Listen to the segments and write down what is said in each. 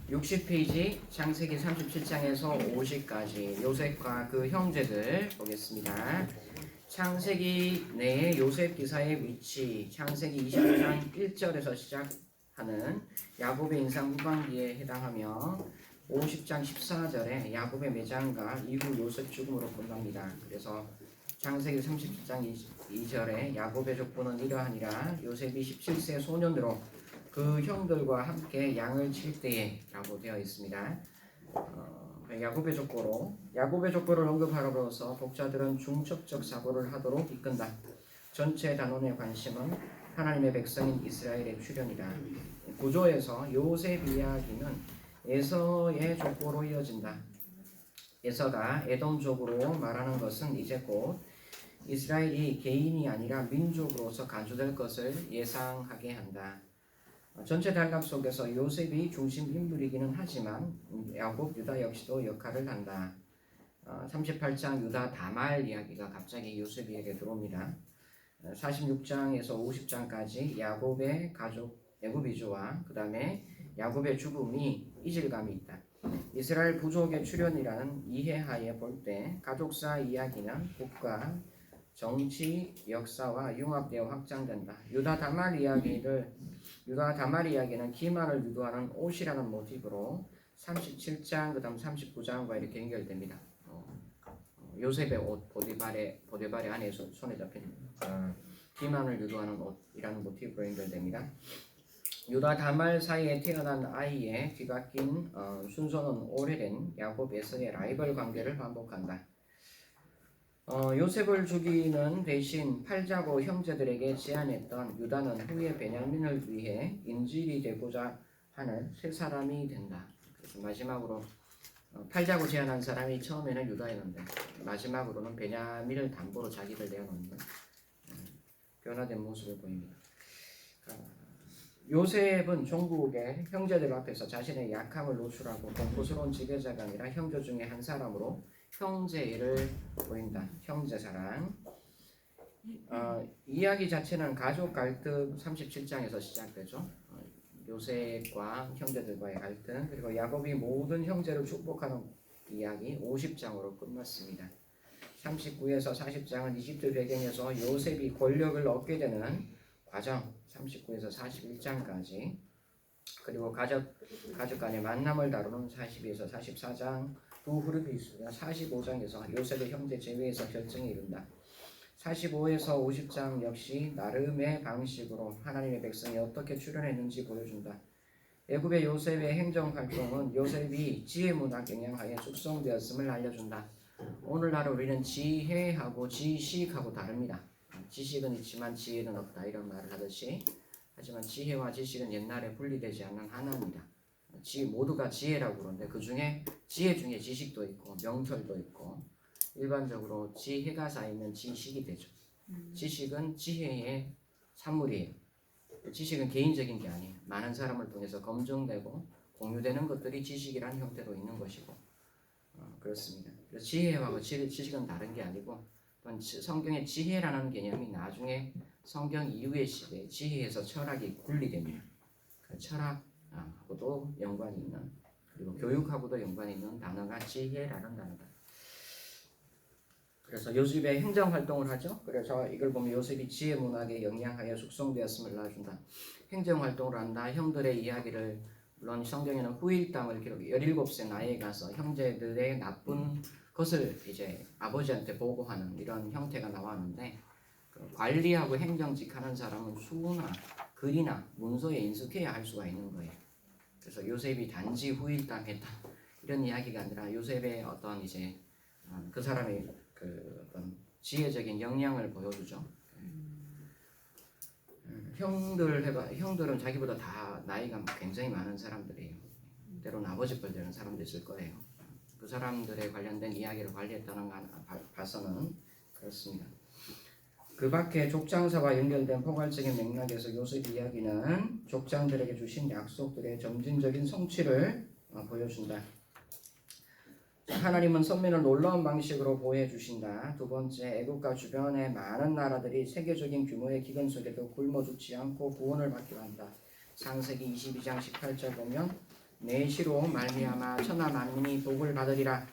60페이지 창세기 37장에서 50까지 요셉과 그 형제들 보겠습니다. 창세기 내의 요셉 기사의 위치, 창세기 25장 1절에서 시작하는 야곱의 인상 후반기에 해당하며 50장 14절에 야곱의 매장과 이후 요셉 죽음으로 끝납니다. 그래서 창세기 37장 2절에 야곱의 족보는 이러하니라. 요셉이 17세 소년으로 그 형들과 함께 양을 칠 때에 라고 되어 있습니다. 야곱의 족보를 언급하로서 독자들은 중첩적 사고를 하도록 이끈다. 전체 단원의 관심은 하나님의 백성인 이스라엘의 출현이다. 구조에서 요셉 이야기는 에서의 족보로 이어진다. 에서가 에돔족으로 말하는 것은 이제 곧 이스라엘이 개인이 아니라 민족으로서 간주될 것을 예상하게 한다. 전체 단락 속에서 요셉이 중심 인물이기는 하지만 야곱, 유다 역시도 역할을 한다. 38장 유다 다말 이야기가 갑자기 요셉에게 들어옵니다. 46장에서 50장까지 야곱의 가족 애굽 이주와 그 다음에 야곱의 죽음이 이질감이 있다. 이스라엘 부족의 출현이라는 이해하에 볼 때 가족사 이야기는 국가, 정치, 역사와 융합되어 확장된다. 유다 다말 이야기는 기만을 유도하는 옷이라는 모티브로 37장 그다음 39장과 이렇게 연결됩니다. 요셉의 옷, 보디발의 안에 손에 잡힌 기만을 유도하는 옷이라는 모티브로 연결됩니다. 유다 다말 사이에 태어난 아이의 뒤바뀐 순서는 오래된 야곱 에서의 라이벌 관계를 반복한다. 요셉을 죽이는 대신 팔자고 형제들에게 제안했던 유다는 후에 베냐민을 위해 인질이 되고자 하는 세 사람이 된다. 그래서 마지막으로 팔자고 제안한 사람이 처음에는 유다였는데 마지막으로는 베냐민을 담보로 자기를 내어놓는 변화된 모습을 보입니다. 요셉은 종국의 형제들 앞에서 자신의 약함을 노출하고 공포스러운 지배자가 아니라 형제 중에 한 사람으로 형제를 보인다. 형제사랑. 이야기 자체는 가족 갈등 37장에서 시작되죠. 요셉과 형제들과의 갈등, 그리고 야곱이 모든 형제를 축복하는 이야기 50장으로 끝났습니다. 39에서 40장은 이집트 배경에서 요셉이 권력을 얻게 되는 과정 39에서 41장까지, 그리고 가족 간의 만남을 다루는 42에서 44장 두 흐름이 있습니다. 45장에서 요셉의 형제 제외에서 결정에 이른다. 45에서 50장 역시 나름의 방식으로 하나님의 백성이 어떻게 출현했는지 보여준다. 애굽의 요셉의 행정활동은 요셉이 지혜문학 영향하에 숙성되었음을 알려준다. 오늘날 우리는 지혜하고 지식하고 다릅니다. 지식은 있지만 지혜는 없다 이런 말을 하듯이, 하지만 지혜와 지식은 옛날에 분리되지 않는 하나입니다. 모두가 지혜라고 그러는데 그 중에 지혜 중에 지식도 있고 명철도 있고, 일반적으로 지혜가 쌓이면 지식이 되죠. 지식은 지혜의 산물이에요. 지식은 개인적인 게 아니에요. 많은 사람을 통해서 검증되고 공유되는 것들이 지식이라는 형태로 있는 것이고, 그렇습니다. 그래서 지혜와 지식은 다른 게 아니고, 성경의 지혜라는 개념이 나중에 성경 이후의 시대에 지혜에서 철학이 분리됩니다. 철학하고도 연관이 있는, 그리고 교육하고도 연관이 있는 단어가 지혜라는 단어다. 그래서 요셉의 행정활동을 하죠. 그래서 이걸 보면 요셉이 지혜 문학에 영향하여 숙성되었음을 알아준다. 행정활동을 한다. 형들의 이야기를, 물론 성경에는 후일담을 기록, 17세 나이에 가서 형제들의 나쁜 것을 이제 아버지한테 보고하는 이런 형태가 나왔는데, 관리하고 행정직 하는 사람은 수나 글이나 문서에 인숙해야 할 수가 있는 거예요. 그래서 요셉이 단지 후일담했다 이런 이야기가 아니라 요셉의 어떤 이제 그 사람의 그 어떤 지혜적인 역량을 보여주죠. 형들은 자기보다 다 나이가 굉장히 많은 사람들이에요. 때로는 아버지뻘 되는 사람도 있을 거예요. 그 사람들에 관련된 이야기를 관리했다는 것 봐서는 그렇습니다. 그 밖에 족장사와 연결된 포괄적인 맥락에서 요셉 이야기는 족장들에게 주신 약속들의 점진적인 성취를 보여준다. 하나님은 선민을 놀라운 방식으로 보호해 주신다. 두 번째, 애국과 주변의 많은 나라들이 세계적인 규모의 기근 속에도 굶어 죽지 않고 구원을 받기로 한다. 창세기 22장 18절 보면 내 시로 말미암아 천하 만민이 복을 받으리라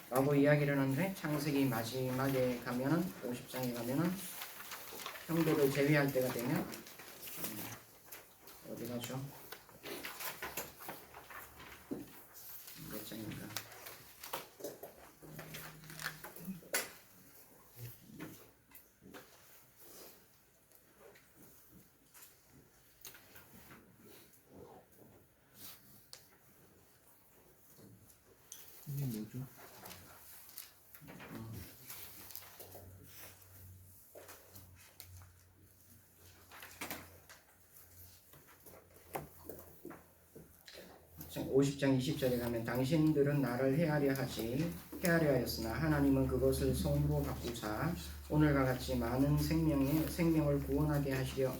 라고 이야기를 하는데, 창세기 마지막에 가면은 50장에 가면은 형제를 제외할 때가 되면 어디 가죠? 몇 장인가? 이게 뭐죠? 자, 50장 20절에 가면 당신들은 나를 헤아려 하였으나 하나님은 그것을 손으로 바꾸사 오늘과 같이 많은 생명을 구원하게 하시려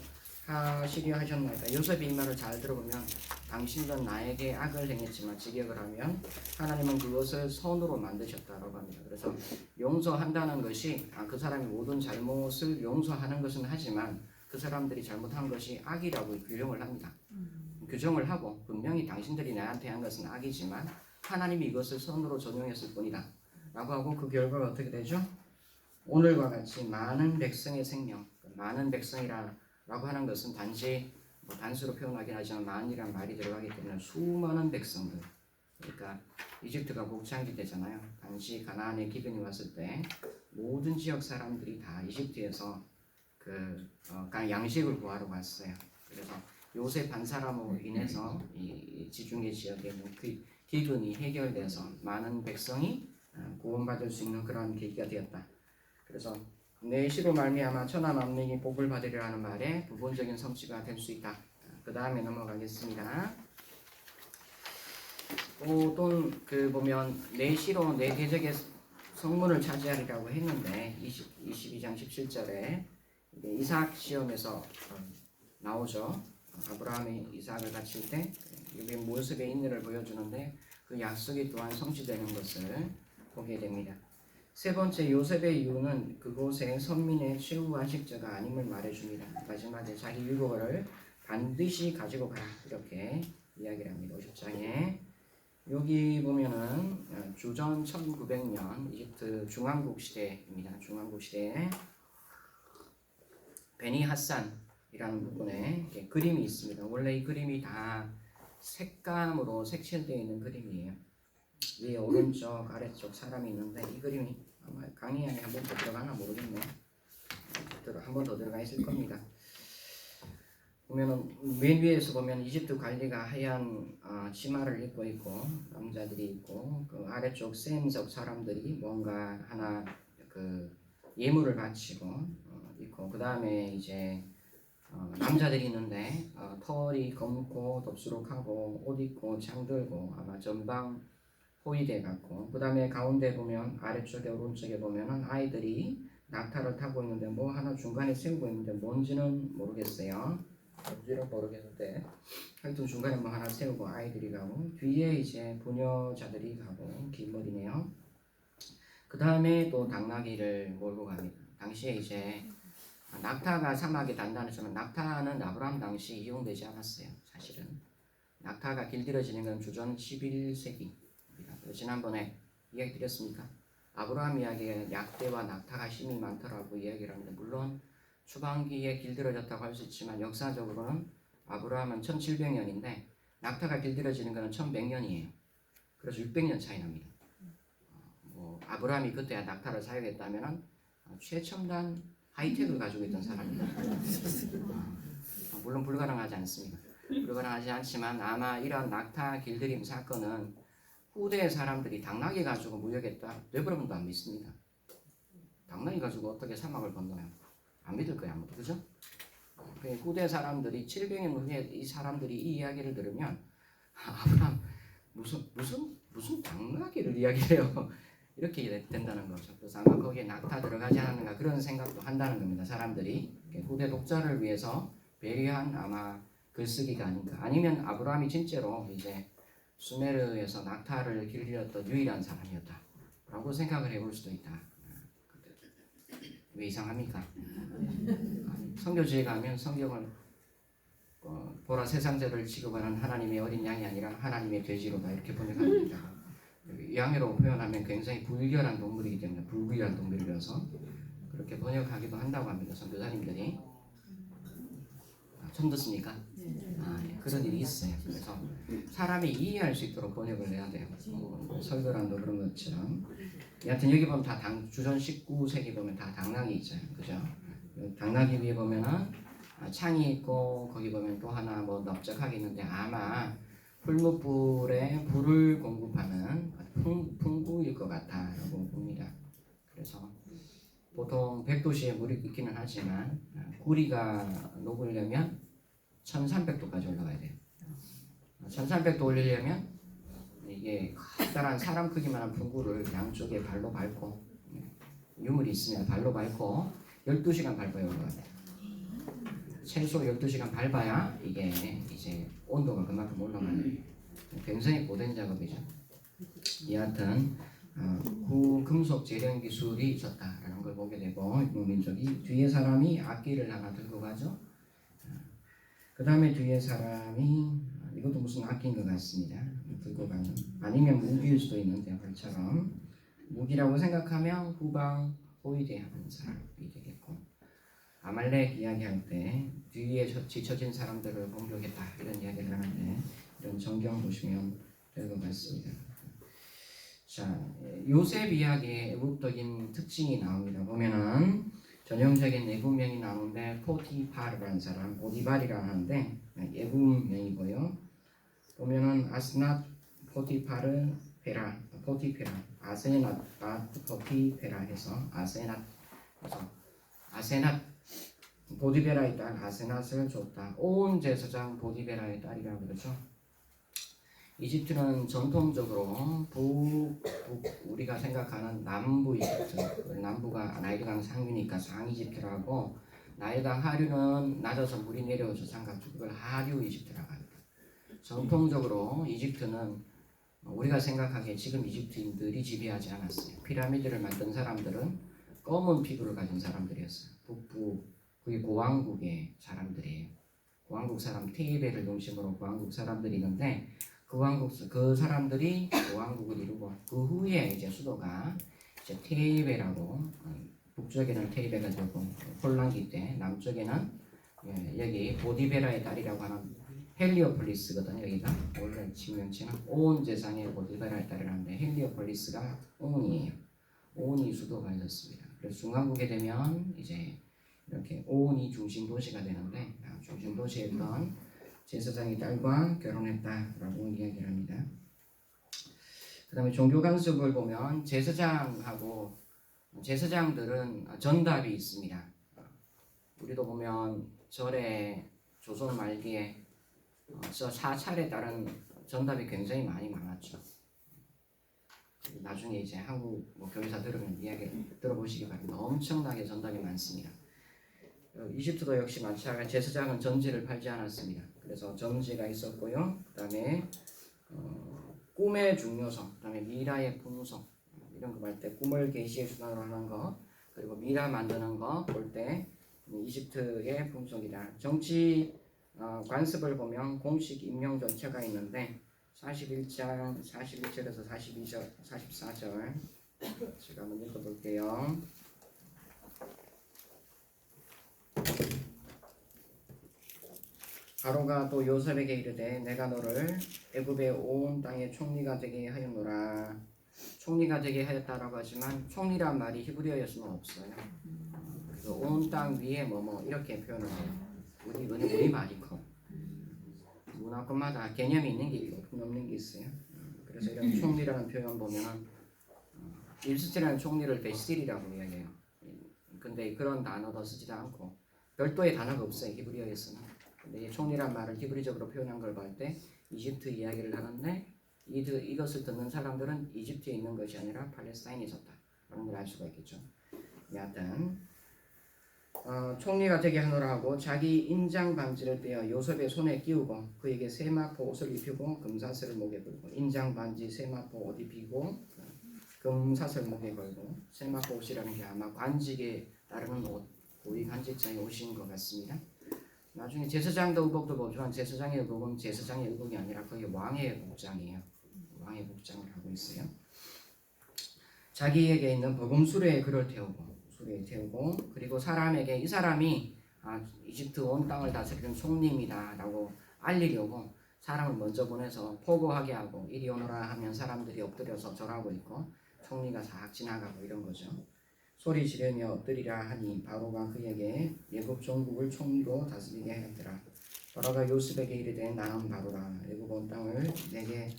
하셨나이다. 요셉이 이 말을 잘 들어보면 당신들은 나에게 악을 행했지만 직역을 하면 하나님은 그것을 선으로 만드셨다라고 합니다. 그래서 용서한다는 것이 그 사람이 모든 잘못을 용서하는 것은 하지만 그 사람들이 잘못한 것이 악이라고 규정을 합니다. 규정을 하고 분명히 당신들이 나한테 한 것은 악이지만 하나님이 이것을 선으로 전용했을 뿐이다 라고 하고, 그 결과가 어떻게 되죠? 오늘과 같이 많은 백성의 생명, 많은 백성이라고 하는 것은 단지 단수로 표현하긴 하지만 만이라는 말이 들어가기 때문에 수많은 백성들, 그러니까 이집트가 곡창기 때잖아요. 당시 가나안에 기근이 왔을 때 모든 지역 사람들이 다 이집트에서 양식을 구하러 갔어요. 그래서 요셉 한 사람으로 인해서 이 지중해 지역에 있는 기근이 해결돼서 많은 백성이 구원받을 수 있는 그런 계기가 되었다. 그래서 내 시로 말미암아 천하 만민이 복을 받으리라 하는 말에 부분적인 성취가 될 수 있다. 그 다음에 넘어가겠습니다. 또 보면 내 시로 내 대적의 성문을 차지하리라고 했는데 22장 17절에 이삭 시험에서 나오죠. 아브라함이 이삭을 바칠 때 여기 모습의 인내를 보여주는데 그 약속이 또한 성취되는 것을 보게 됩니다. 세 번째, 요셉의 이유는 그곳의 선민의 최후 안식처가 아님을 말해줍니다. 마지막에 자기 유고를 반드시 가지고 가라 이렇게 이야기를 합니다. 50장에 여기 보면은 주전 1900년 이집트 중왕국 시대입니다. 중왕국 시대에 베니 하산이라는 부분에 그림이 있습니다. 원래 이 그림이 다 색감으로 색칠되어 있는 그림이에요. 위에 오른쪽 아래쪽 사람이 있는데 이 그림이 아마 강의 안에 한 번 더 들어가나 모르겠네요. 한 번 더 들어가 있을 겁니다. 보면은 맨 위에서 보면 이집트 관리가 하얀 치마를 입고 있고 남자들이 있고, 그 아래쪽 셈석 사람들이 뭔가 하나 예물을 바치고 있고, 그 다음에 이제 남자들이 있는데 털이 검고 덥수룩하고 옷 입고 창 들고 아마 전방 호위대 같고, 그 다음에 가운데 보면 아래쪽에 오른쪽에 보면은 아이들이 낙타를 타고 있는데 뭐 하나 중간에 세우고 있는데 뭔지는 모르겠어요. 뭔지는 모르겠는데 하여튼 중간에 뭐 하나 세우고 아이들이 가고, 뒤에 이제 부녀자들이 가고 긴 머리네요. 그 다음에 또 당나귀를 몰고 갑니다. 당시에 이제 낙타가 사막에 단단했지만 낙타는 아브라함 당시 이용되지 않았어요. 사실은 낙타가 길들여지는 건 주전 11세기. 지난번에 이야기 드렸습니까? 아브라함 이야기에 약대와 낙타가 힘이 많더라고 이야기를 하는데, 물론 초반기에 길들여졌다고 할 수 있지만 역사적으로는 아브라함은 1700년인데 낙타가 길들여지는 것은 1100년이에요. 그래서 600년 차이 납니다. 아브라함이 그때 낙타를 사용했다면 최첨단 하이텍을 가지고 있던 사람입니다. 물론 불가능하지 않습니다. 불가능하지 않지만 아마 이런 낙타 길들임 사건은 후대 사람들이 당나귀 가지고 무역했다. 여러분도 안 믿습니다. 당나귀 가지고 어떻게 사막을 건너요? 안 믿을 거야 아무도, 그죠? 후대 사람들이 700년 후에 이 사람들이 이 이야기를 들으면 아브라함 무슨 당나귀를 이야기해요? 이렇게 된다는 거죠. 그래서 아마 거기에 낙타 들어가지 않는가 그런 생각도 한다는 겁니다. 사람들이 후대 독자를 위해서 배려한 아마 글쓰기가 아닌가. 아니면 아브라함이 진짜로 이제 수메르에서 낙타를 길들였던 유일한 사람이었다라고 생각을 해볼 수도 있다. 왜 이상합니까? 성교지에 가면 성경을 보라 세상자를 취급하는 하나님의 어린 양이 아니라 하나님의 돼지로다 이렇게 번역합니다. 양으로 표현하면 굉장히 불결한 동물이기 때문에 불귀한 동물이라서 그렇게 번역하기도 한다고 합니다. 선교사님들이. 처음 듣습니까? 예, 그런 일이 있어요. 그래서 사람이 이해할 수 있도록 번역을 해야 돼요. 설교란도 그런 것처럼. 여하튼 여기 보면 다 주전 19세기 보면 다 당나귀 있잖아요. 그죠? 당나귀 위에 보면은 창이 있고 거기 보면 또 하나 뭐 넓적하게 있는데 아마 풀무불에 불을 공급하는 풍부일 것 같다라고 봅니다. 그래서 보통 100도씨에 물이 끓기는 하지만 구리가 녹으려면 1300도까지 올라가야 돼요. 1300도 올리려면 이게 커다란 사람 크기만한 풍구를 양쪽에 발로 밟고 유물이 있으면 발로 밟고 12시간 밟아야 올라가요. 최소 12시간 밟아야 이게 이제 온도가 그만큼 올라가는 굉장히 고된 작업이죠. 여하튼 구금속 재련 기술이 있었다라는 걸 보게 되고 유목민족이 뒤에 사람이 악기를 하나 들고 가죠. 그 다음에 뒤에 사람이 이것도 무슨 악기인 것 같습니다. 들고 가는 아니면 무기일 수도 있는데 벌처럼 무기라고 생각하면 후방 호위대하는 사람이 되겠고 아말렉 이야기할 때 뒤에 지쳐진 사람들을 공격했다 이런 이야기를 하는데 이런 정경 보시면 될 것 같습니다. 자, 요셉 이야기의 애국적인 특징이 나옵니다. 보면은 전형적인 애국명이 나오는데 포티파르라는 사람, 포디발이라 하는데 애국명이고요. 보면은 아스낫 포티파르 페라, 포티페라, 아세낫 포티페라 해서 아세낫, 그래서 아세낫 보디베라의 딸 아세낫을 줬다. 온 제사장 보디베라의 딸이라고 그러죠. 이집트는 전통적으로 우리가 생각하는 남부 이집트, 남부가 나일강 상류니까 상이집트라고 나일강 하류는 낮아서 물이 내려오죠. 삼각주 그걸 하류 이집트라고 합니다. 전통적으로 이집트는 우리가 생각하기에 지금 이집트인들이 지배하지 않았어요. 피라미드를 만든 사람들은 검은 피부를 가진 사람들이었어요. 북부 그게 고왕국의 사람들이에요. 고왕국 사람 테베를 중심으로 고왕국 사람들이 있는데 그 사람들이 고왕국을 이루고 그 후에 이제 수도가 이제 테베라고 북쪽에는 테베가 되고 홀란기 때 남쪽에는 여기 보디베라의 딸이라고 하는 헬리오폴리스거든요. 여기가 원래 지명치는 온 제상의 보디베라의 딸이라는데 헬리오폴리스가 온이에요. 온이 수도가 되었습니다. 그래서 중간국에 되면 이제 이렇게 온이 중심 도시가 되는데 중심 도시에 있던 제사장의 딸과 결혼했다라고 이야기를 합니다. 그 다음에 종교 관습을 보면 제사장들은 전답이 있습니다. 우리도 보면 절에 조선 말기에 사찰에 따른 전답이 굉장히 많이 많았죠. 나중에 이제 한국 교회사 들으면 이야기 들어보시기 바랍니다. 엄청나게 전답이 많습니다. 이집트도 역시 마찬가지 제사장은 전지를 팔지 않았습니다. 그래서 전지가 있었고요. 그 다음에 꿈의 중요성, 그 다음에 미라의 풍속 이런 거 할 때 꿈을 계시의 수단으로 하는 거 그리고 미라 만드는 거 볼 때 이집트의 풍속이다. 정치 관습을 보면 공식 임명 절차가 있는데 41장 41절에서 42절, 44절 제가 한번 읽어볼게요. 바로가 또 요셉에게 이르되 내가 너를 애굽의 온 땅의 총리가 되게 하였노라. 총리가 되게 하였다라고 하지만 총리란 말이 히브리어였으면 없어요. 그래서 온 땅 위에 뭐뭐 이렇게 표현을 해요. 우리 말이 커. 문화권마다 개념이 있는 게 있고 없는 게 있어요. 그래서 이런 총리라는 표현 보면은 일스티라는 총리를 베시딜이라고 이야기해요. 근데 그런 단어도 쓰지도 않고 별도의 단어가 없어요. 히브리어에서는. 근데 이 총리란 말을 히브리적으로 표현한 걸 볼 때 이집트 이야기를 하는데 이것을 듣는 사람들은 이집트에 있는 것이 아니라 팔레스타인에 있었다 라는 걸 알 수가 있겠죠. 여하튼 총리가 되게 하노라 하고 자기 인장 반지를 빼어 요셉의 손에 끼우고 그에게 세마포 옷을 입히고 금사슬을 목에 걸고 인장 반지 세마포 옷 입히고 금사슬 목에 걸고 세마포 옷이라는 게 아마 관직에 따르는 옷 고위 관직자의 옷인 것 같습니다. 나중에 제사장도 의복도 보지만 제사장의 의복은 제사장의 의복이 아니라 거의 왕의 복장이에요. 왕의 복장을 하고 있어요. 자기에게 있는 버금 수레에 그를 태우고 그리고 사람에게 이 사람이 이집트 온 땅을 다스리는 총림이다라고 알리려고 사람을 먼저 보내서 포고하게 하고 이리 오너라 하면 사람들이 엎드려서 절하고 있고 총리가 싹 지나가고 이런 거죠. 소리 지르며 엎드리라 하니 바로가 그에게 애굽 종국을 총리로 다스리게 하더라. 바로가 요셉에게 이르되 나는 바로라. 애굽 온 땅을 내게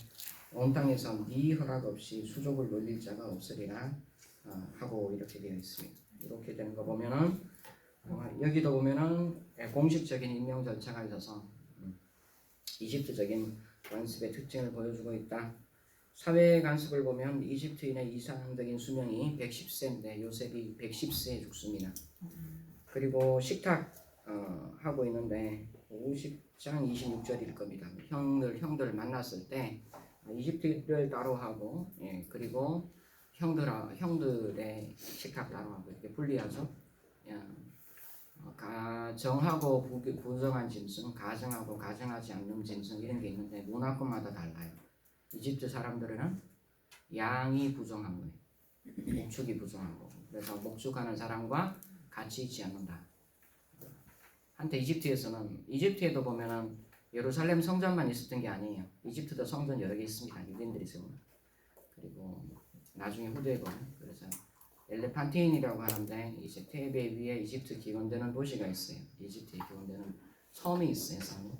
온 땅에서 네 허락 없이 수족을 놀릴 자가 없으리라 하고 이렇게 되어 있습니다. 이렇게 되는 거 보면은 여기도 보면은 공식적인 임명 절차가 있어서 이집트적인 관습의 특징을 보여주고 있다. 사회 관습을 보면 이집트인의 이상적인 수명이 110세인데 요셉이 110세에 죽습니다. 그리고 식탁 하고 있는데 50장 26절일 겁니다. 형들 만났을 때 이집트를 따로 하고 그리고 형들의 식탁 따로 하고 이렇게 분리하죠. 가정하고 부정한 짐승, 가정하고 가정하지 않는 짐승 이런 게 있는데 문화권마다 달라요. 이집트 사람들은 양이 부정한 거예요. 목축이 부정한 거고. 그래서 목축하는 사람과 같이 있지 않는다. 한때 이집트에도 보면은 예루살렘 성전만 있었던 게 아니에요. 이집트도 성전 여러 개 있습니다. 유대인들이 세운. 그리고 나중에 후대에 보면 그래서 엘레판티인이라고 하는데 이제 테베 위에 이집트 기원되는 도시가 있어요. 이집트에 기원되는 섬이 있어요. 섬이.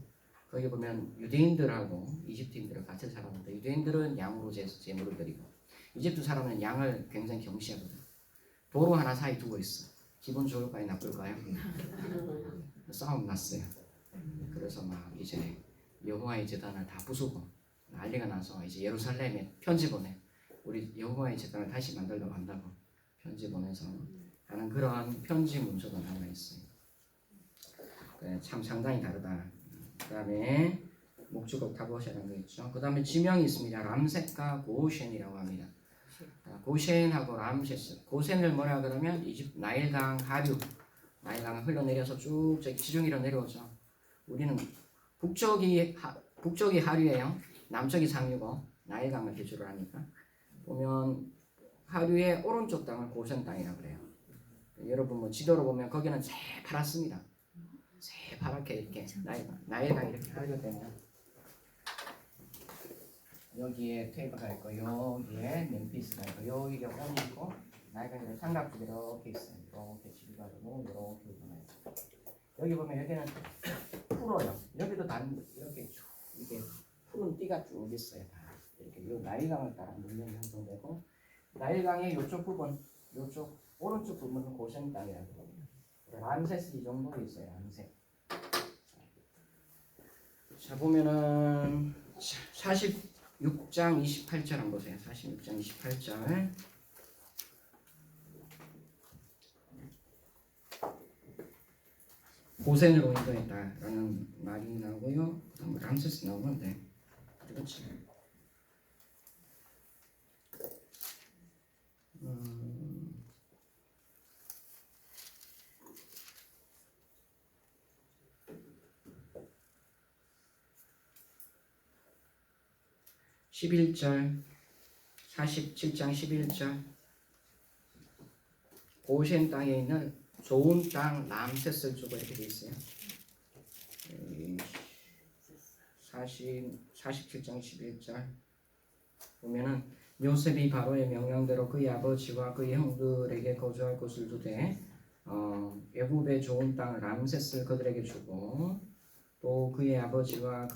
거기 보면 유대인들하고 이집트인들을 같이 살았는데 유대인들은 양으로 제물을 드리고 이집트 사람은 양을 굉장히 경시하거든. 도로 하나 사이 두고 있어. 기분 좋을까요? 나쁠까요? 싸움 났어요. 그래서 막 이제 여호와의 제단을 다 부수고 난리가 나서 이제 예루살렘에 편지 보내. 우리 여호와의 제단을 다시 만들려고 한다고 편지 보내서 하는 그런 편지 문서가 남아 있어요. 참 상당히 다르다. 그다음에 목축업 타보시라는 거 있죠. 그다음에 지명이 있습니다. 람셋과 고센이라고 합니다. 고센하고 람세스. 고센을 뭐라 그러면 이집 나일강 하류. 나일강을 흘러내려서 쭉 저기 지중해로 내려오죠. 우리는 북쪽이 하류예요. 남쪽이 상류고 나일강을 기준으로 하니까 보면 하류의 오른쪽 땅을 고센 땅이라고 그래요. 여러분 뭐 지도로 보면 거기는 새파랗습니다. 새파랗게 이렇게 나일강 이렇게 하류가 되면 여기에 테이프가 있고 여기에 멤피스가 있고 여기에 홈이 있고 나일강이 삼각지대 이렇게 있어요. 이렇게 지리가 되고 이렇게 있잖아요. 여기 보면 여기는 풀어요. 여기도 이렇게 쭉 이게 푸른 띠가 쭉 있어요. 다 이렇게 요 나일강을 따라 물면이 형성되고 나일강의 요쪽 부분, 요쪽 오른쪽 부분은 고센 땅이라고 합니다. 람세스 이 정도 있어요. 람세. 자 보면은 46장 28절 한번 보세요. 46장 28절. 고센으로 인도했다라는 말이 나오고요. 그다음 람세스 나오는데 그렇지. 11절 47장 11절 고센 땅에 있는 좋은 땅 람세스를 주고 이렇게 돼 있어요. 47장 11절 보면은 요셉이 바로의 명령대로 그의 아버지와 그의 형들에게 거주할 곳을 두되 애굽의 좋은 땅 람세스를 그들에게 주고 또 그의 아버지와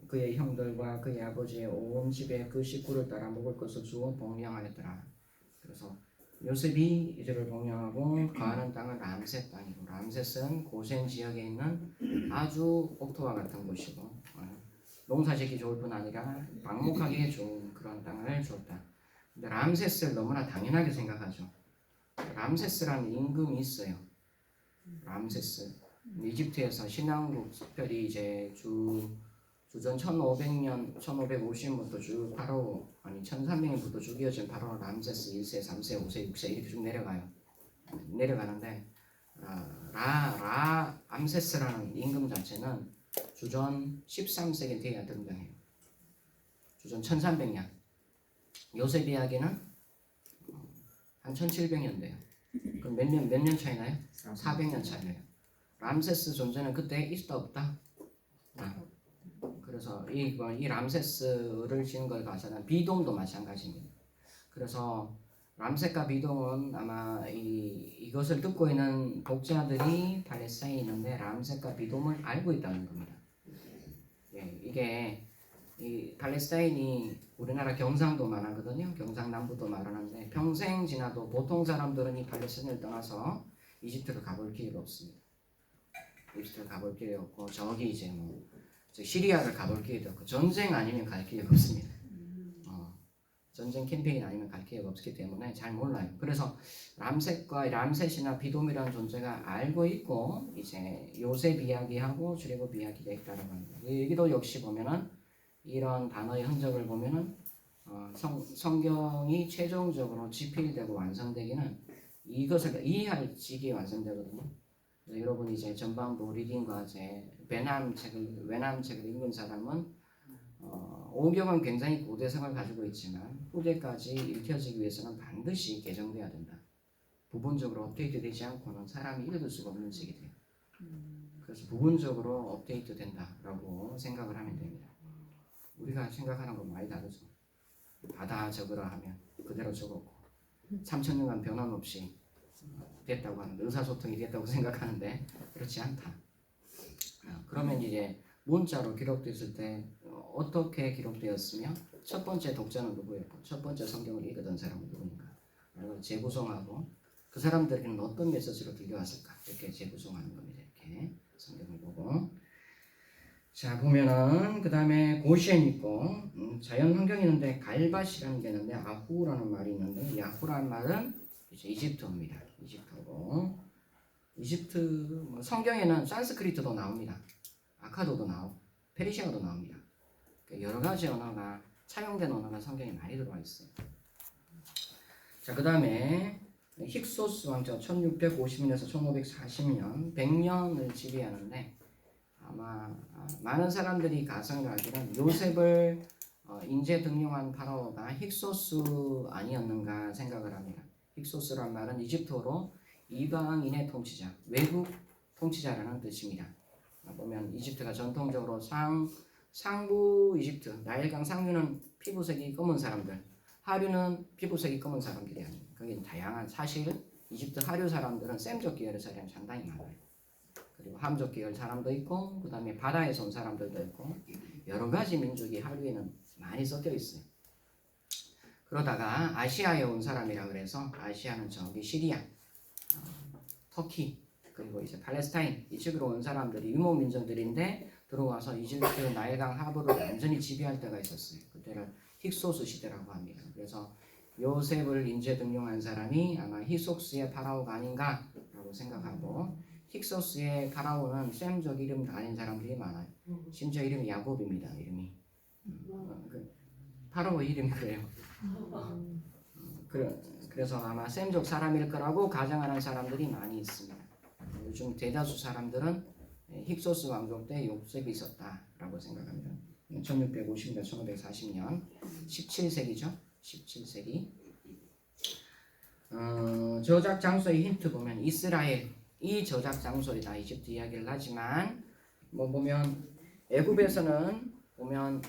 그의 형들과 그의 아버지의 온 집에 그 식구를 따라 먹을 것을 주어 복령하였더라. 그래서 요셉이 이들을 복령하고 거하는 땅은 람셋 땅이고 람셋은 고센 지역에 있는 아주 옥토와 같은 곳이고 농사짓기 좋을 뿐 아니라 방목하기에 좋은 그런 땅을 줬다. 근데 람셋을 너무나 당연하게 생각하죠. 람세스라는 임금이 있어요. 람세스. 이집트에서 신왕국 특별히 이제 주전 1500년 1550년부터 쭉 파라오 1300년부터 쭉 이어진 파라오 람세스 1세, 3세, 5세, 6세 이렇게 쭉 내려가요. 내려가는데 암세스라는 임금 자체는 주전 13세기 뒤에 등장해요. 주전 1300년. 요셉 이야기는 한 1700년 그럼 몇 년 차이나요? 400년 차이나요. 람세스 존재는 그때 있다 없다? 그래서 이 람세스를 지은 걸 가서는 비동도 마찬가지입니다. 그래서 람셋과 비동은 아마 이것을 듣고 있는 독자들이 팔레스타인에 있는데 람셋과 비동을 알고 있다는 겁니다. 예, 이게 이 팔레스타인이 우리나라 경상도만 하거든요. 경상남부도 말하는데 평생 지나도 보통 사람들은 이 팔레스타인을 떠나서 이집트를 가볼 기회가 없습니다. 이집트를 가볼 기회가 없고 저기 이제 뭐 시리아를 가볼 기회도 없고 전쟁 아니면 갈 기회가 없습니다. 전쟁 캠페인 아니면 갈 기회가 없기 때문에 잘 몰라요. 그래서 람셋이나 비돔이라는 존재가 알고 있고 이제 요셉 이야기하고 출애굽 이야기가 있다라고 합니다. 여기도 역시 보면은 이런 단어의 흔적을 보면은 성경이 최종적으로 집필되고 완성되기는 이것을 이해할 시기에 완성되거든요. 여러분이 이제 전반부 리딩 과제 외남 책을 읽은 사람은 오경은 굉장히 고대성을 가지고 있지만 후대까지 읽혀지기 위해서는 반드시 개정돼야 된다. 부분적으로 업데이트되지 않고는 사람이 읽을 수가 없는 책이 돼요. 그래서 부분적으로 업데이트 된다라고 생각을 하면 됩니다. 우리가 생각하는 건 많이 다르죠. 받아 적으라 하면 그대로 적었고 3000년간 변함없이 됐다고 하는 의사소통이 됐다고 생각하는데 그렇지 않다. 그러면 이제 문자로 기록됐을 때 어떻게 기록되었으며 첫 번째 독자는 누구였고 첫 번째 성경을 읽었던 사람은 누구인가 재구성하고 그 사람들에게는 어떤 메시지로 들려왔을까 이렇게 재구성하는 겁니다. 이렇게 성경을 보고 자 보면은 그 다음에 고시엔 있고 자연 환경이 있는데 갈밭이라는 게 있는데 아후라는 말이 있는데 야후라는 말은 이제 이집트어입니다. 이집트어고 이집트 뭐 성경에는 산스크리트도 나옵니다. 아카도도 나오고 페르시아어도 나옵니다. 여러 가지 언어가 차용된 언어가 성경에 많이 들어와 있어요. 자, 그 다음에 힉소스 왕자 1650년에서 1540년 100년을 지배하는데 아마 많은 사람들이 가상을 하기는 요셉을 인재 등용한 파라오가 힉소스 아니었는가 생각을 합니다. 힉소스란 말은 이집트어로 이방인의 통치자, 외국 통치자라는 뜻입니다. 보면 이집트가 전통적으로 상부 이집트, 나일강 상류는 피부색이 검은 사람들, 하류는 피부색이 검은 사람들이 아닙니다. 거기 다양한 사실 이집트 하류 사람들은 셈족 계열의 사람이 상당히 많아요. 그리고 함족 계열 사람도 있고 그 다음에 바다에서 온 사람들도 있고 여러 가지 민족이 하류에는 많이 섞여 있어요. 그러다가 아시아에 온 사람이라 그래서 아시아는 저기 시리아, 터키 그리고 이제 팔레스타인 이쪽으로 온 사람들이 유목 민족들인데 들어와서 이집트 나일강 하부를 완전히 지배할 때가 있었어요. 그때를 힉소스 시대라고 합니다. 그래서 요셉을 인재 등용한 사람이 아마 힉소스의 파라오가 아닌가라고 생각하고 힉소스의 파라오는 셈족 이름 아닌 사람들이 많아요. 심지어 이름이 야곱입니다. 이름이 파라오 이름이 그래요. 그래서 아마 셈족 사람일 거라고 가정하는 사람들이 많이 있습니다. 요즘 대다수 사람들은 힉소스 왕족 때 요셉이 있었다라고 생각합니다. 1650년, 1540년, 17세기죠. 17세기. 저작 장소의 힌트 보면 이스라엘 이 저작 장소이다. 이집트 이야기를 하지만 뭐 보면 애굽에서는 보면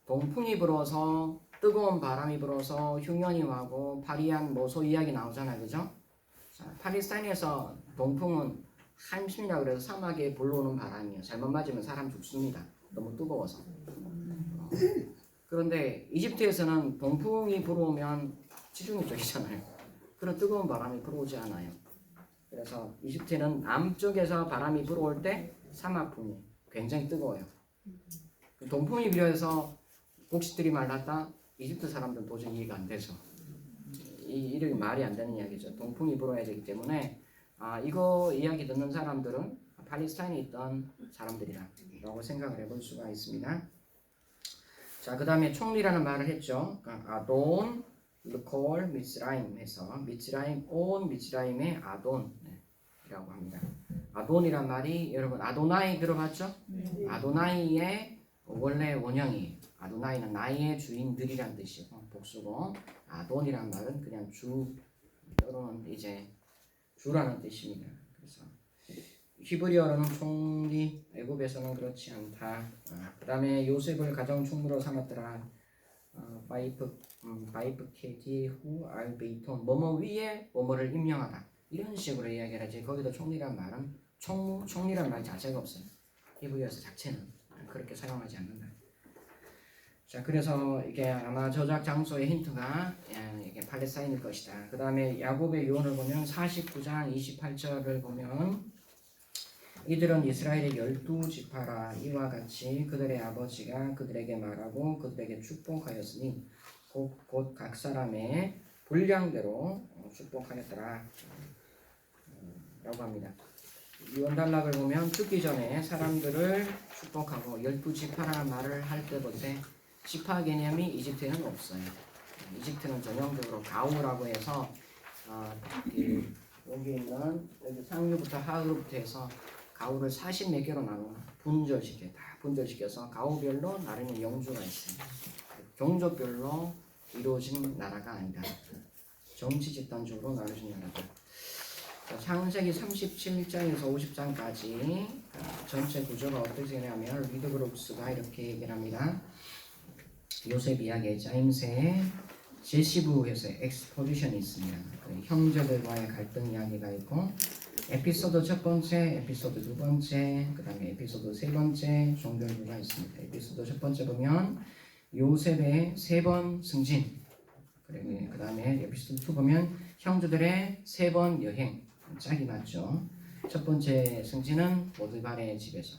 동풍이 불어서 뜨거운 바람이 불어서 흉년이 와고 파리한 모소 이야기 나오잖아요, 그죠? 자, 팔레스타인에서 동풍은 한심이라 그래서 사막에 불러오는 바람이에요. 잘못 맞으면 사람 죽습니다. 너무 뜨거워서. 그런데 이집트에서는 동풍이 불어오면 지중해 쪽이잖아요. 그런 뜨거운 바람이 불어오지 않아요. 그래서 이집트는 남쪽에서 바람이 불어올 때 사막풍이 굉장히 뜨거워요. 동풍이 불어서 곡식들이 말랐다. 이집트 사람들은 도저히 이해가 안 되죠. 이 이름이 말이 안 되는 이야기죠. 동풍이 불어야 되기 때문에 이거 이야기 듣는 사람들은 팔레스타인에 있던 사람들이라고 생각을 해볼 수가 있습니다. 자, 그 다음에 총리라는 말을 했죠. 아돈, 르콜, 미츠라임 해서 미츠라임 온 미츠라임의 아돈이라고 합니다. 아돈이란 말이 여러분 아도나이 들어봤죠? 아도나이의 원래 원형이 아도나이는 나의 주인들이란 뜻이고 복수고 아돈이란 말은 그냥 주 또는 이제 주라는 뜻입니다. 그래서 히브리어로는 총리, 애굽에서는 그렇지 않다. 그 다음에 요셉을 가정 총무로 삼았더라. 바이프 케디 후 알베이톤 뭐뭐 위에 뭐뭐를 임명하다. 이런 식으로 이야기를 하지. 거기도 총리란 말은 총리란 말 자체가 없어요. 히브리어에서 자체는 그렇게 사용하지 않는다. 자, 그래서 이게 아마 저작 장소의 힌트가 이게 팔레스타인일 것이다. 그 다음에 야곱의 유언을 보면 49장 28절을 보면 이들은 이스라엘의 12지파라 이와 같이 그들의 아버지가 그들에게 말하고 그들에게 축복하였으니 곧 각 사람의 분량대로 축복하였더라 라고 합니다. 유언단락을 보면 죽기 전에 사람들을 축복하고 12지파라는 말을 할 때 볼 때 지파 개념이 이집트에는 없어요. 이집트는 전형적으로 가우라고 해서 여기 있는 여기 상류부터 하류부터 해서 가우를 40몇 개로 나누어 분절시켜서 가우별로 나르는 영주가 있습니다. 종족별로 이루어진 나라가 아니다. 정치 집단적으로 나눠진 나라다. 창세기 37장에서 50장까지 전체 구조가 어떻게 되냐면 리드그룹스가 이렇게 얘기를 합니다. 요셉 이야기, 자임스의 제시부에서 엑스포지션이 있습니다. 형제들과의 갈등 이야기가 있고 에피소드 첫 번째, 에피소드 두 번째, 그 다음에 에피소드 세 번째 종결부가 있습니다. 에피소드 첫 번째 보면 요셉의 세 번 승진, 그 다음에 에피소드 2 보면 형제들의 세 번 여행, 짝이 맞죠. 첫 번째 승진은 보드발의 집에서,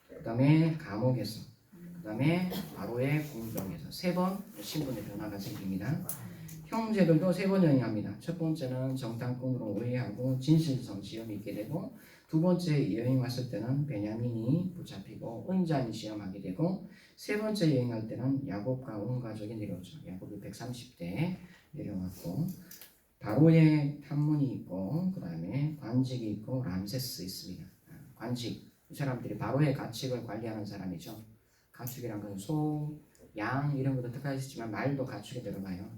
그 다음에 감옥에서, 그 다음에 바로의 궁정에서 세 번 신분의 변화가 생깁니다. 형제들도 세 번 여행합니다. 첫 번째는 정탐꾼으로 오해하고 진실성 시험이 있게 되고 두 번째 여행 왔을 때는 베냐민이 붙잡히고 은잔이 시험하게 되고 세 번째 여행할 때는 야곱과 온 가족이 내려오죠. 야곱이 130대 내려왔고 바로의 탐문이 있고 그 다음에 관직이 있고 람세스 있습니다. 관직, 이 사람들이 바로의 가축을 관리하는 사람이죠. 가축이란 건 소, 양 이런 것도 특화했지만 말도 가축에 들어가요.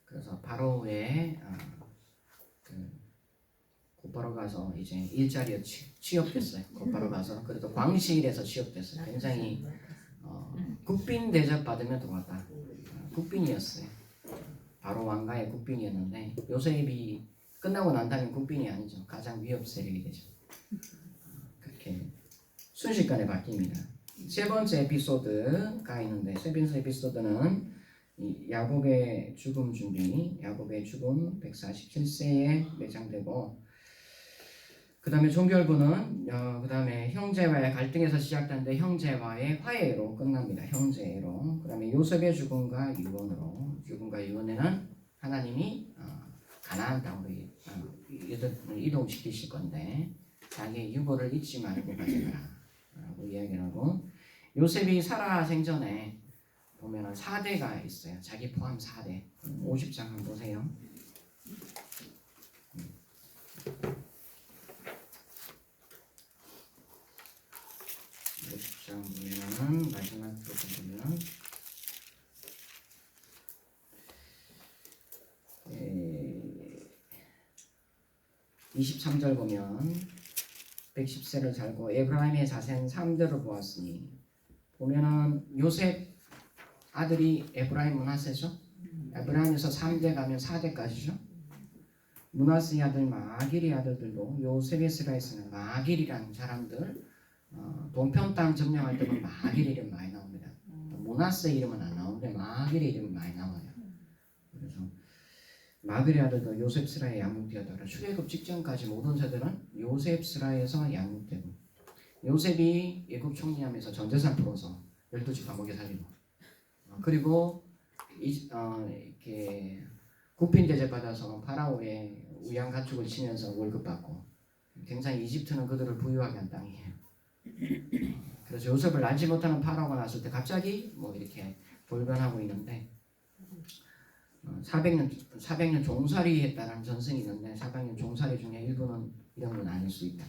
그래서 바로의 곧바로 가서 이제 일자리에 취업됐어요. 곧바로 가서 그래도 광실에서 취업됐어요. 굉장히 국빈 대접 받으면 들어왔다. 국빈이었어요. 바로 왕가의 국빈이었는데 요셉이 끝나고 난 다음에 국빈이 아니죠. 가장 위협 세력이 되죠. 그렇게 순식간에 바뀝니다. 세 번째 에피소드가 있는데 세 번째 에피소드는 야곱의 죽음 준비, 야곱의 죽음 147세에 매장되고 그 다음에 종결부는 그 다음에 형제와의 갈등에서 시작되는데 형제와의 화해로 끝납니다. 형제로. 그 다음에 요셉의 죽음과 유언에는 하나님이 가나안 땅으로 이동시키실 건데 자기의 유고를 잊지 말고 가져가라 라고 이야기를 하고 요셉이 살아 생전에 보면은 4대가 있어요. 자기 포함 4대. 50장 한번 보세요. 50장 보면은 마지막 부분 보면 23절 보면 110세를 살고 에브라임의 자손 3대를 보았으니 보면은 요셉 아들이 에브라임 므낫세죠. 에브라임에서 3대 가면 4대까지죠. 므낫세의 아들 마길의 아들들도 요셉의 스라에서는 마길이라는 사람들 동편 땅 점령할 때 보면 마길 이름 많이 나옵니다. 므낫세 이름은 안 나오는데 마길의 이름이 많이 나와요. 그래서 마길의 아들도 요셉 스라에 양육되었다가 출애굽 직전까지 모든 세대는 요셉 스라에서 양육되고 요셉이 애굽 총리하면서 전재산 풀어서 12지파 먹여 살리고 그리고 이렇게 국빈 대접 받아서 파라오의 우양 가축을 치면서 월급 받고 굉장히 이집트는 그들을 부유하게 한 땅이에요. 그래서 요셉을 알지 못하는 파라오가 났을 때 갑자기 뭐 이렇게 돌변하고 있는데 400년 종살이 했다는 전승이 있는데 400년 종살이 중에 일부는 이런 건 아닐 수 있다.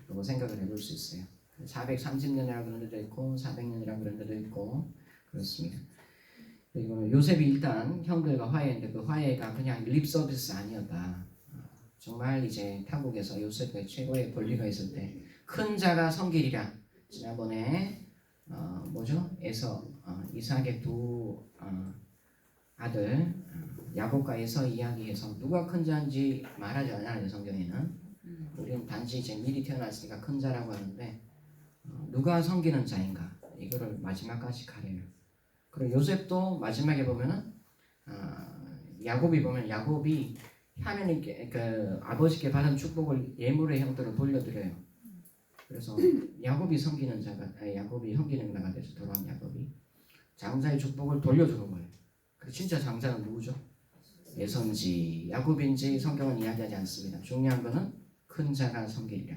라고 생각을 해볼 수 있어요. 430년이라고 그런 데도 있고 400년이라고 그런 데도 있고 그렇습니다. 그리고 요셉이 일단 형들과 화해했는데 그 화해가 그냥 립 서비스 아니었다. 정말 이제 타국에서 요셉의 최고의 권리가 있을 때 큰 자가 섬기리라. 지난번에 이삭의 두 아들 야곱과 에서 이야기해서 누가 큰 자인지 말하지 않아요. 성경에는 우리는 단지 이제 미리 태어났으니까 큰 자라고 하는데 누가 섬기는 자인가 이거를 마지막까지 가려요. 그리고 요셉도 마지막에 보면은 야곱이 보면 야곱이 하나님께 그 아버지께 받은 축복을 예물의 형태로 돌려드려요. 그래서 야곱이 섬기는 야곱이 섬기는 자가 돼서 돌아온 야곱이 장자의 축복을 돌려주는 거예요. 그 진짜 장자는 누구죠? 에서인지 야곱인지 성경은 이야기하지 않습니다. 중요한 거는 큰 자가 섬기리라.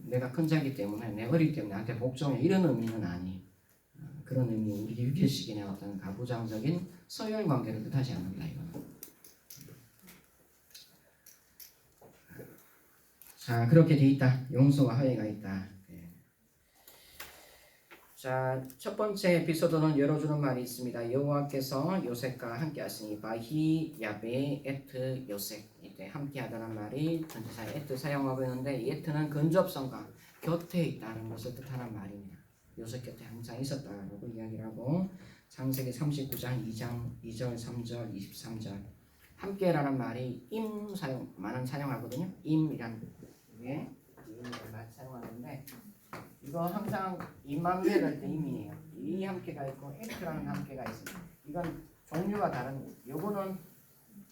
내가 큰 자이기 때문에 내 어리기 때문에 나한테 복종해 이런 의미는 아니. 그런 의미 우리 유교식인의 어떤 가부장적인 서열 관계를 뜻하지 않는다 이거는. 자 그렇게 돼 있다. 용서와 화해가 있다. 자, 첫 번째 에피소드는 열어주는 말이 있습니다. 여호와께서 요셉과 함께하시니 바히 야베 에트 요셉 이때 함께하다는 말이 전치사 에트 사용하고 있는데 이 에트는 근접성과 곁에 있다는 것을 뜻하는 말입니다. 요셉 곁에 항상 있었다라고 이야기를 하고 창세기 39장 2절 3절 23절 함께라는 말이 임 많은 사용하거든요. 임이란 게 임이란 말 사용하는데 이거 항상 임함께가 할 때 임이에요. 이 함께가 있고 에트라는 함께가 있습니다. 이건 종류가 다른. 요거는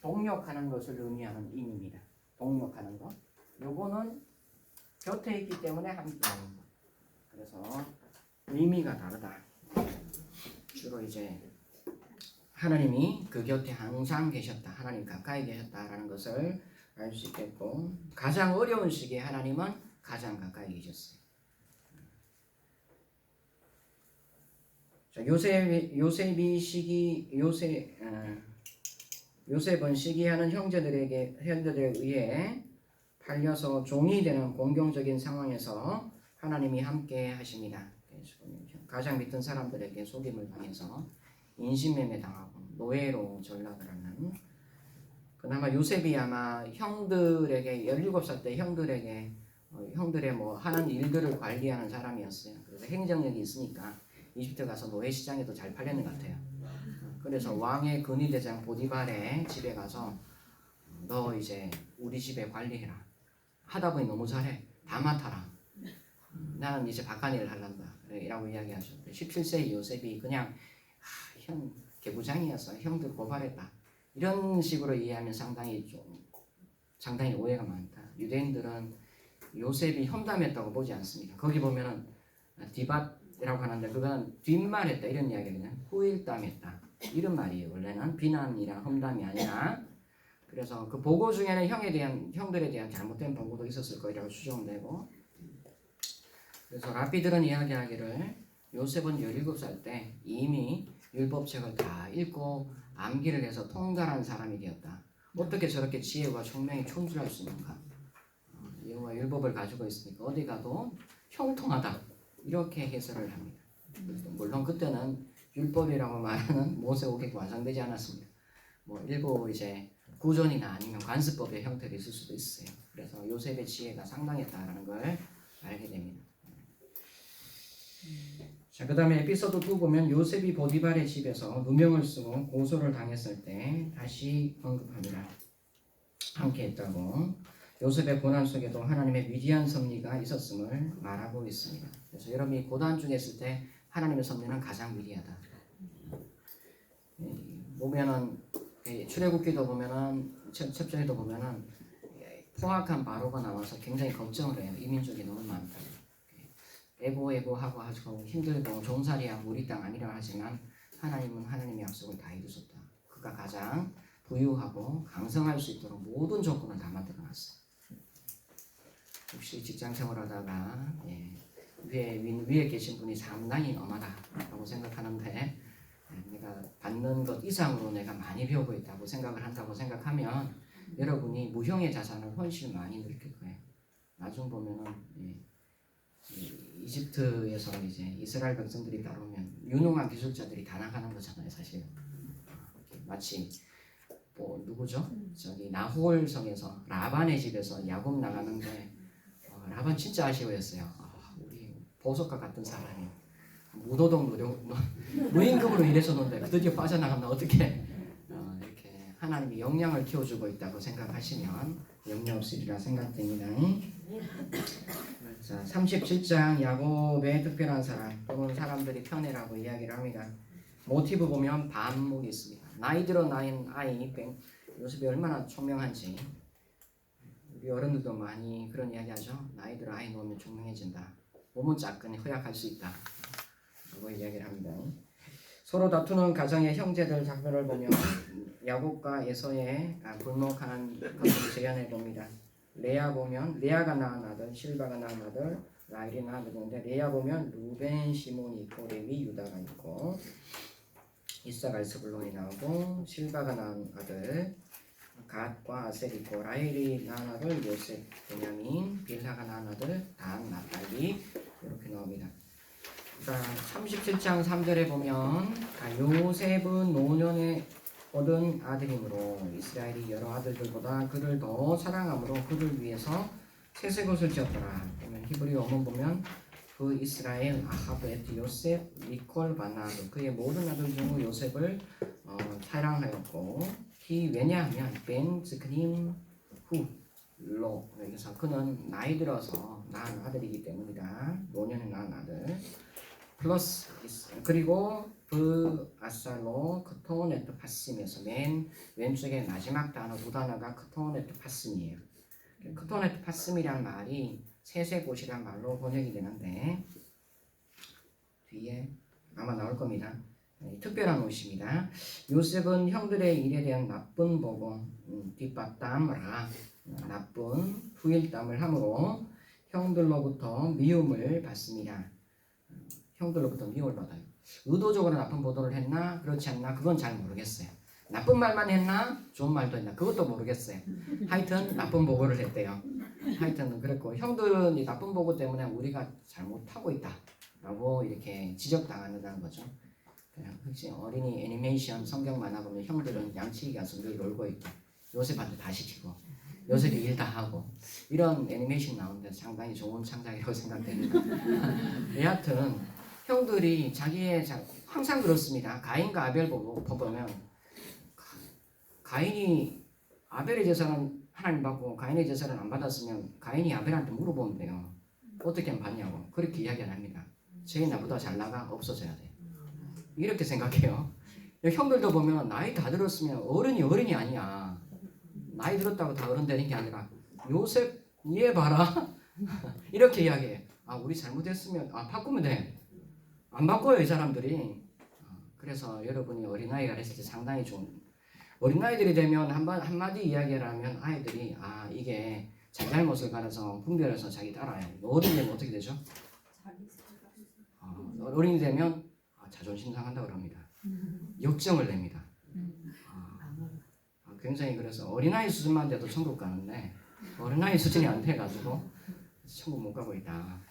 동력하는 것을 의미하는 임입니다. 동력하는 것. 요거는 곁에 있기 때문에 함께하는 것. 그래서 의미가 다르다. 주로 이제 하나님이 그 곁에 항상 계셨다. 하나님 가까이 계셨다라는 것을 알 수 있겠고 가장 어려운 시기에 하나님은 가장 가까이 계셨어요. 자, 요셉은 시기하는 형제들에 의해 팔려서 종이 되는 공경적인 상황에서 하나님이 함께 하십니다. 가장 믿던 사람들에게 속임을 당해서 인신매매 당하고 노예로 전락을 하는 그나마 요셉이 아마 형들에게 17살 때 형들의 뭐 하는 일들을 관리하는 사람이었어요. 그래서 행정력이 있으니까 이집트 가서 노예 시장에도 잘 팔렸는 것 같아요. 그래서 왕의 근위대장 보디발의 집에 가서 너 이제 우리 집에 관리해라. 하다 보니 너무 잘해. 다 맡아라. 나는 이제 바깥일을 하란다. 라고 이야기하셨대. 17세 요셉이 그냥 형 개부장이어서 형들 고발했다. 이런 식으로 이해하면 상당히 오해가 많다. 유대인들은 요셉이 험담했다고 보지 않습니다. 거기 보면은 디밧이라고 하는데 그건 뒷말했다 이런 이야기거든요. 후일담했다 이런 말이에요. 원래는 비난이랑 험담이 아니라. 그래서 그 보고 중에는 형들에 대한 잘못된 보고도 있었을 거라고 추정되고. 그래서 랍비들은 이야기하기를 요셉은 17살 때 이미 율법책을 다 읽고 암기를 해서 통달한 사람이 되었다. 어떻게 저렇게 지혜와 총명이 충실할 수 있는가? 여호와 율법을 가지고 있으니까 어디 가도 형통하다. 이렇게 해설을 합니다. 물론 그때는 율법이라고 말하는 모세오경이 완성되지 않았습니다. 뭐 일부 이제 구전이나 아니면 관습법의 형태가 있을 수도 있어요. 그래서 요셉의 지혜가 상당했다라는 걸 알게 됩니다. 자, 그 다음에 에피소드 2 보면 요셉이 보디발의 집에서 누명을 쓰고 고소를 당했을 때 다시 언급합니다. 함께 했다고. 요셉의 고난 속에도 하나님의 위대한 섭리가 있었음을 말하고 있습니다. 그래서 여러분이 고난 중에 있을 때 하나님의 섭리는 가장 위대하다. 보면은 출애굽기도 보면은 첩전에도 보면은 포악한 바로가 나와서 굉장히 걱정을 해요. 이 민족이 너무 많다. 애고하고 하고 힘들고 종살이하고 우리 땅 아니라 하지만 하나님은 하나님의 약속을 다 이루셨다. 그가 가장 부유하고 강성할 수 있도록 모든 조건을 다 만들어놨어요. 혹시 직장 생활하다가 위에 계신 분이 상당히 엄하다라고 생각하는데 내가 받는 것 이상으로 내가 많이 배우고 있다고 생각을 한다고 생각하면 여러분이 무형의 자산을 훨씬 많이 늘릴 거예요. 나중 보면은 이집트에서 이제 이스라엘 백성들이 따라오면 유능한 기술자들이 다 나가는 거잖아요, 사실. 마치 뭐 누구죠? 저기 나홀 성에서 라반의 집에서 야곱 나가는데 라반 진짜 아쉬워했어요. 우리 보석과 같은 사람이 무도덕 무임금으로 일해줬는데 드디어 빠져나가면 어떻게 이렇게 하나님이 영양을 키워주고 있다고 생각하시면 영영 없으리라 생각됩니다. 자, 37장 야곱의 특별한 사람 또는 사람들이 편애라고 이야기를 합니다. 모티브 보면 반목이 있습니다. 나이 들어 낳은 아이 요셉이 얼마나 총명한지 우리 어른들도 많이 그런 이야기하죠. 나이 들어 아이 놓으면 총명해진다. 몸은 작으니 허약할 수 있다. 라고 이야기를 합니다. 서로 다투는 가정의 형제들 장면을 보면 야곱과 에서의 불목한 것을 재현해 봅니다. 레아 보면 레아가 낳은 아들, 실바가 낳은 아들, 라헬이 낳은 아들인데 레아 보면 루벤, 시몬이 있고 레위, 유다가 있고 이사가 스불론이 나오고 실바가 낳은 아들 갓과 아셀이 있고 라헬이 낳은 아들 요셉, 베냐민, 빌하가 낳은 아들 단, 나팔리 이렇게 나옵니다. 자, 37장 3절에 보면 요셉은 노년에 얻은 아들이므로 이스라엘이 여러 아들들보다 그를 더 사랑함으로 그를 위해서 셋의 것을 지었더라. 보면 히브리 원문 보면 그 이스라엘 아하브 에트 요셉 니콜 바나도 그의 모든 아들 중 요셉을 사랑하였고 왜냐하면 벤 즈크님 후로 여기서 그는 나이 들어서 낳은 아들이기 때문이다. 노년에 낳은 아들 플러스 그리고 그 아살로 크토네트 파심에서 맨 왼쪽에 마지막 단어 두 단어가 크토네트 파심이에요. 크토네트 파심이라는 말이 셋의 곳이란 말로 번역이 되는데 뒤에 아마 나올 겁니다. 특별한 옷입니다. 요셉은 형들의 일에 대한 나쁜 보고 뒷바담라 나쁜 후일담을 함으로 형들로부터 미움을 받습니다. 형들로부터 미움을 받아요. 의도적으로 나쁜 보도를 했나 그렇지 않나 그건 잘 모르겠어요. 나쁜 말만 했나 좋은 말도 했나 그것도 모르겠어요. 하여튼 나쁜 보고를 했대요. 하여튼 그랬고 형들은 이 나쁜 보고 때문에 우리가 잘못하고 있다 라고 이렇게 지적당한다는 거죠. 혹시 어린이 애니메이션 성경 만화 보면 형들은 양치기 가서 늘 놀고 있고 요셉한테 다 시키고 요셉이 일 다 하고 이런 애니메이션 나오는데 상당히 좋은 창작이라고 생각됩니다. 여하튼 형들이 항상 그렇습니다. 가인과 아벨 보면 가인이 아벨의 제사는 하나님 받고 가인의 제사를 안 받았으면 가인이 아벨한테 물어보면 돼요. 어떻게 받냐고 그렇게 이야기 안 합니다. 쟤 나보다 잘 나가 없어져야 돼. 이렇게 생각해요. 형들도 보면 나이 다 들었으면 어른이 아니야. 나이 들었다고 다 어른 되는 게 아니라 요셉 얘 봐라 이렇게 이야기해. 우리 잘못했으면 바꾸면 돼. 안 바꿔요 이 사람들이. 그래서 여러분이 어린아이가 됐을 때 상당히 좋은 어린아이들이 되면 한마디 이야기를 하면 아이들이 이게 잘잘못을 가려서 분별해서 자기 따라요. 어른이 되면 어떻게 되죠? 어른이 되면 자존심 상한다고 합니다. 역정을 냅니다. 굉장히 그래서 어린아이 수준만 돼도 천국 가는데 어린아이 수준이 안 돼가지고 천국 못 가고 있다.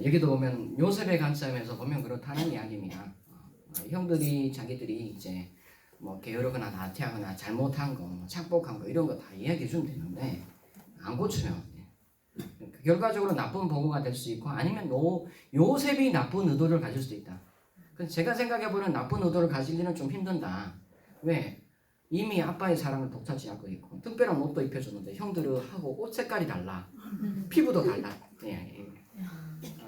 여기도 보면 요셉의 관점에서 보면 그렇다는 이야기입니다. 형들이 자기들이 이제 뭐 게으르거나 나태하거나 잘못한 거, 착복한 거 이런 거 다 이야기해 주면 되는데 안 고쳐요. 결과적으로 나쁜 보고가 될 수 있고 아니면 요셉이 나쁜 의도를 가질 수도 있다. 그래서 제가 생각해보면 나쁜 의도를 가지기는 좀 힘든다. 왜? 이미 아빠의 사랑을 독차지하고 있고 특별한 옷도 입혀줬는데 형들하고 옷 색깔이 달라. 피부도 달라.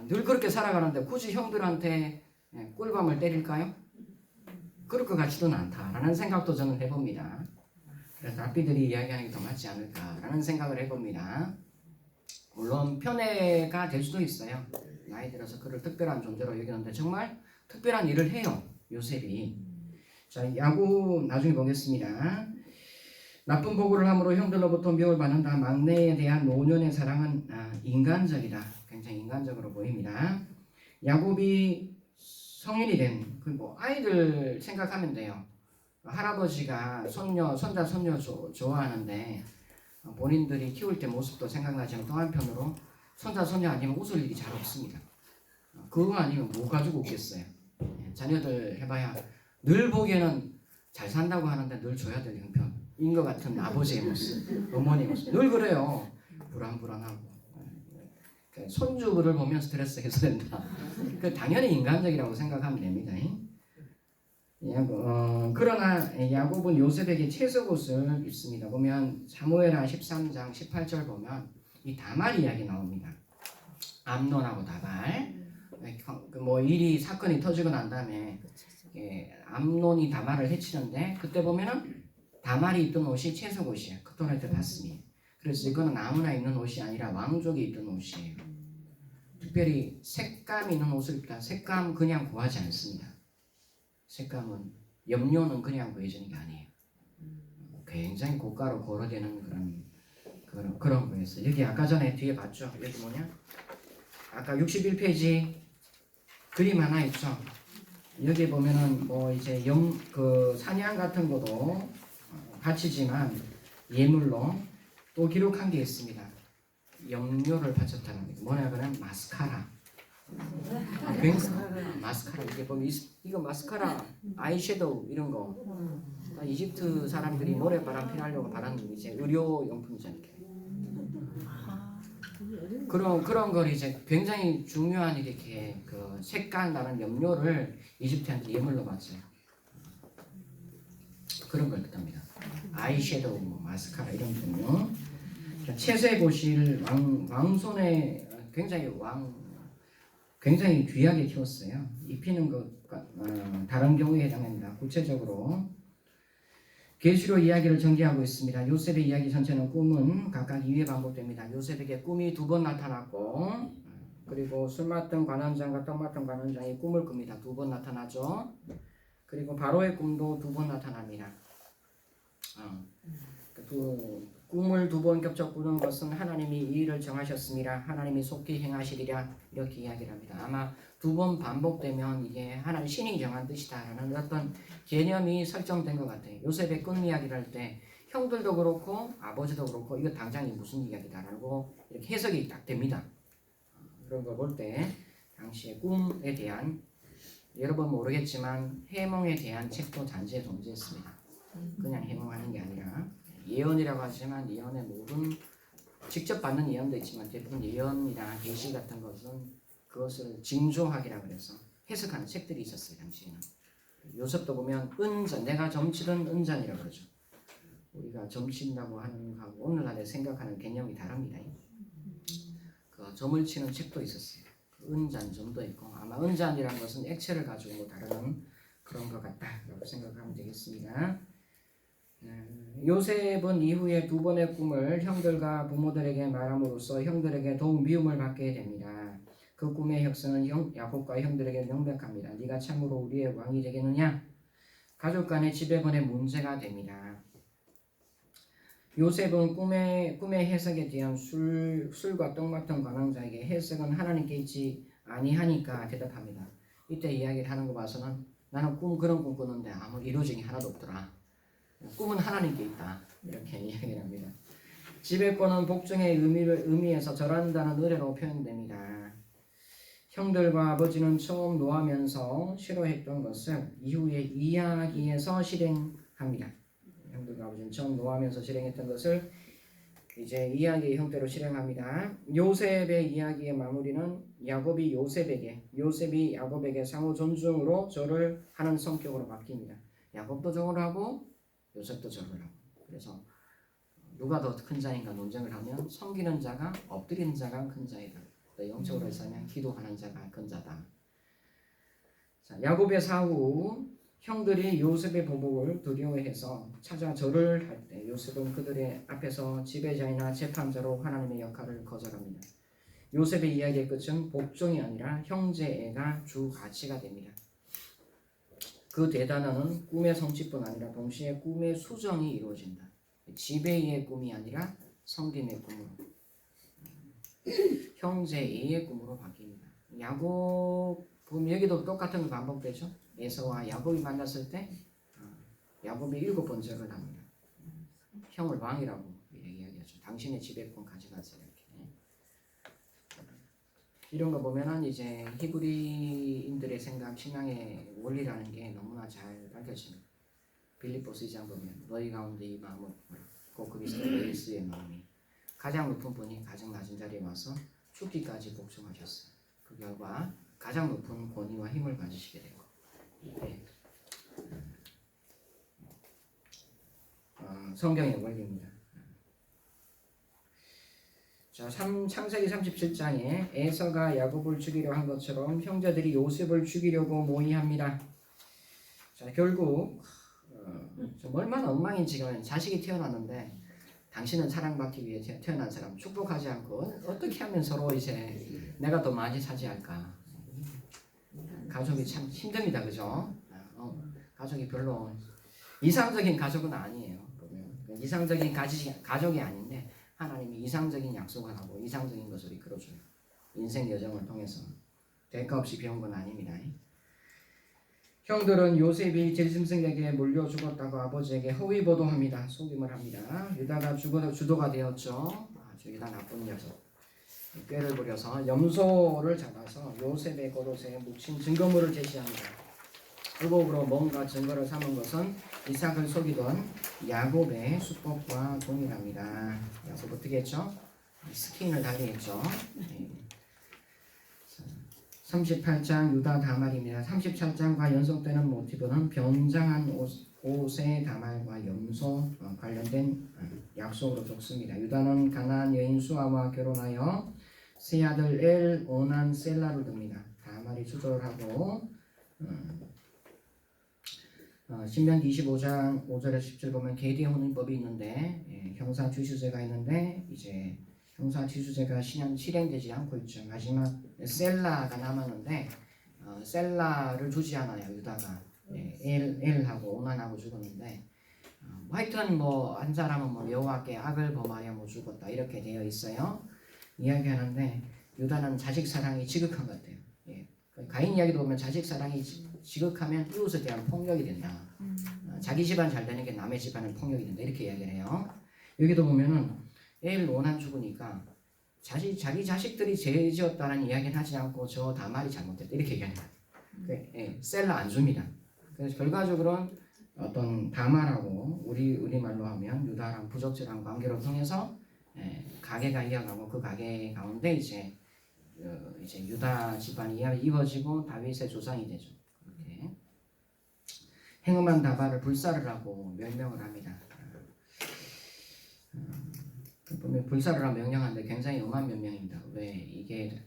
늘 그렇게 살아가는데 굳이 형들한테 꿀밤을 때릴까요? 그럴 것 같지는 않다라는 생각도 저는 해봅니다. 그래서 랍비들이 이야기하는 게 더 맞지 않을까라는 생각을 해봅니다. 물론 편애가 될 수도 있어요. 나이 들어서 그를 특별한 존재로 여기는데 정말 특별한 일을 해요. 요셉이. 자, 야곱 나중에 보겠습니다. 나쁜 보고를 함으로 형들로부터 미움을 받는다. 막내에 대한 노년의 사랑은 인간적이다. 굉장히 인간적으로 보입니다. 야곱이 성인이 된 그 뭐 아이들 생각하면 돼요. 할아버지가 손녀, 손자, 손녀 좋아하는데 본인들이 키울 때 모습도 생각나지만 또 한편으로 손자, 손녀 아니면 웃을 일이 잘 없습니다. 그거 아니면 뭐 가지고 웃겠어요. 자녀들 해봐야 늘 보기에는 잘 산다고 하는데 늘 줘야 될 형편인 것 같은 아버지의 모습, 어머니의 모습 늘 그래요. 불안불안하고 손주를 보면 스트레스 해소된다. 그 당연히 인간적이라고 생각하면 됩니다. 그러나 야곱은 요셉에게 채색옷을 입습니다. 보면 사무엘하 13장 18절 보면 이 다말 이야기 나옵니다. 암논하고 다말. 뭐 일이 사건이 터지고 난 다음에 암논이 다말을 해치는데 그때 보면은 다말이 입던 옷이 채색옷이에요. 그토라이트 봤습니다. 그래서 이거는 아무나 입는 옷이 아니라 왕족이 입던 옷이에요. 특별히 색감 있는 옷을 입다. 색감 그냥 구하지 않습니다. 색감은 염료는 그냥 구해지는 게 아니에요. 굉장히 고가로 거래되는 그런 거였어요. 여기 아까 전에 뒤에 봤죠? 여기 뭐냐? 아까 61페이지 그림 하나 있죠? 여기 보면은 뭐 이제 그 사냥 같은 것도 바치지만 예물로 또 기록한 게 있습니다. 염료를 바쳤다는 게 뭐냐 그러면 마스카라. 마스카라 이게 보면 이거 마스카라, 아이섀도우 이런 거 이집트 사람들이 모래바람 피하려고 바르는 이제 의료용품이잖아요. 그런 걸 이제 굉장히 중요한 이렇게 그 색깔 나는 염료를 이집트한테 예물로 바쳐요. 그런 걸 뜻합니다. 아이섀도우, 뭐 마스카라 이런 종류. 채색옷을 왕손에 굉장히 귀하게 키웠어요. 입히는 것과 다른 경우에 해당합니다. 구체적으로 계시로 이야기를 전개하고 있습니다. 요셉의 이야기 전체는 꿈은 각각 2회 반복됩니다. 요셉에게 꿈이 2번 나타났고 그리고 술 맡은 관원장과 떡 맡은 관원장이 꿈을 꿉니다. 2번 나타나죠. 그리고 바로의 꿈도 2번 나타납니다. 꿈을 2번 겹쳐 꾸는 것은 하나님이 이 일을 정하셨습니다. 하나님이 속히 행하시리라 이렇게 이야기를 합니다. 아마 2번 반복되면 이게 하나님 신이 정한 뜻이다라는 어떤 개념이 설정된 것 같아요. 요셉의 꿈 이야기를 할 때 형들도 그렇고 아버지도 그렇고 이거 당장이 무슨 이야기다라고 이렇게 해석이 딱 됩니다. 그런 걸 볼 때 당시의 꿈에 대한 여러분 모르겠지만 해몽에 대한 책도 잔재에 존재했습니다. 그냥 해몽하는 게 아니라 예언이라고 하지만 예언의 모든 직접 받는 예언도 있지만 대부분 예언이나 계시 같은 것은 그것을 징조학이라고 해서 해석하는 책들이 있었어요. 당시에는. 요셉도 보면 은잔, 내가 점치던 은잔이라고 그러죠. 우리가 점친다고 하는 거하고 오늘날에 생각하는 개념이 다릅니다. 그 점을 치는 책도 있었어요. 은잔 점도 있고 아마 은잔이라는 것은 액체를 가지고 다루는 그런 것 같다라고 생각하면 되겠습니다. 요셉은 이후에 2번의 꿈을 형들과 부모들에게 말함으로써 형들에게 더욱 미움을 받게 됩니다. 그 꿈의 혁선은 야곱과 형들에게 명백합니다. 네가 참으로 우리의 왕이 되겠느냐? 가족 간의 지배번의 문제가 됩니다. 요셉은 꿈의 해석에 대한 술과 떡 맡은 관원자에게 해석은 하나님께 있지 아니하니까 대답합니다. 이때 이야기를 하는 거 봐서는 나는 그런 꿈 꾸는데 아무 이루어진 게 하나도 없더라. 꿈은 하나님께 있다. 이렇게 이야기를 합니다. 지배권은 복종의 의미에서 절한다는 의뢰로 표현됩니다. 형들과 아버지는 처음 노하면서 싫어했던 것을 이후에 이야기에서 실행합니다. 형들과 아버지는 처음 노하면서 실행했던 것을 이제 이야기의 형태로 실행합니다. 요셉의 이야기의 마무리는 야곱이 요셉이 야곱에게 상호 존중으로 절을 하는 성격으로 바뀝니다. 야곱도 절을 하고 요셉도 절을 하고. 그래서 누가 더 큰 자인가 논쟁을 하면 섬기는 자가 엎드리는 자가 큰 자이다. 영적으로 해서는 기도하는 자가 큰 자다. 자, 야곱의 사후 형들이 요셉의 보복을 두려워해서 찾아 절을 할 때 요셉은 그들의 앞에서 지배자이나 재판자로 하나님의 역할을 거절합니다. 요셉의 이야기의 끝은 복종이 아니라 형제애가 주 가치가 됩니다. 그 대단원은 꿈의 성취뿐 아니라 동시에 꿈의 수정이 이루어진다. 지배의 꿈이 아니라 섬김의 꿈으로, 형제애의 꿈으로 바뀝니다. 야곱은 그럼 여기도 똑같은 거 반복되죠. 에서와 야곱이 만났을 때 야곱이 7번째를 합니다. 형을 왕이라고 얘기하죠. 당신의 지배권 가져가세요. 이렇게. 이런 거 보면은 이제 히브리인들의 생각, 신앙의 원리라는 게 너무나 잘 밝혀집니다. 빌립보스 2장 보면 너희 가운데 이 마음은 곧 그리스도 예수의 마음이 가장 높은 분이 가장 낮은 자리에 와서 죽기까지 복종하셨어요. 그 결과 가장 높은 권위와 힘을 가지시게 되고 이게 성경의 원리입니다. 자, 창세기 37장에 에서가 야곱을 죽이려 한 것처럼 형제들이 요셉을 죽이려고 모의합니다. 자, 결국 좀 얼마나 엉망인지가 자식이 태어났는데 당신은 사랑받기 위해 태어난 사람 축복하지 않고 어떻게 하면 서로 이제 내가 더 많이 차지할까. 가족이 참 힘듭니다. 그죠? 가족이 별로 이상적인 가족은 아니에요. 보면 이상적인 가족이 아닌데 하나님이 이상적인 약속을 하고 이상적인 것을 이끌어줘요. 인생 여정을 통해서 대가 없이 배운 건 아닙니다. 형들은 요셉이 질짐승에게 물려 죽었다고 아버지에게 허위 보도합니다. 속임을 합니다. 유다가 주도가 되었죠. 아주 유다 나쁜 녀석. 꾀를 부려서 염소를 잡아서 요셉의 겉옷에 묻힌 증거물을 제시합니다. 불법으로 뭔가 증거를 삼은 것은 이삭을 속이던 야곱의 수법과 동일합니다. 야곱 어떻게 했죠? 스킨을 달리했죠. 38장 유다 다말입니다. 37장과 연속되는 모티브는 변장한 옷의 다말과 염소 관련된 약속으로 적습니다. 유다는 가나안 여인 수아와 결혼하여 세 아들 엘, 오난, 셀라를 둡니다. 다말이 추조를 하고 신명기 25장 5절에서 10절 보면 계대 혼인법이 있는데 형사 취수제가 있는데 이제 형사 취수제가 실행되지 않고 있죠. 마지막 셀라가 남았는데 셀라를 두지 않아요. 유다가 엘하고 오난하고 죽었는데 하여튼 뭐 한 사람은 뭐 여호와께 악을 범하여 뭐 죽었다 이렇게 되어 있어요. 이야기하는데 유다는 자식 사랑이 지극한 것 같아요. 가인 이야기도 보면 자식 사랑이 지극하면 이웃에 대한 폭력이 된다. 자기 집안 잘 되는 게 남의 집안은 폭력이 된다 이렇게 이야기를 해요. 여기도 보면은 엘 오난 죽으니까 자기 자식들이 죄 지었다는 이야기는 하지 않고 저 다말이 잘못됐다 이렇게 얘기합니다. 셀라 안 줍니다. 그래서 결과적으로는 어떤 다말하고 우리말로 하면 유다랑 부적절한 관계를 통해서 가계가 이어가고 그 가계 가운데 이제 유다 집안이 이어지고 다윗의 조상이 되죠. 이렇게 행음한 다발을 불사를 하고 명령을 합니다. 보면 불사를 하고 명령하는데 굉장히 엄한 명령입니다. 왜 이게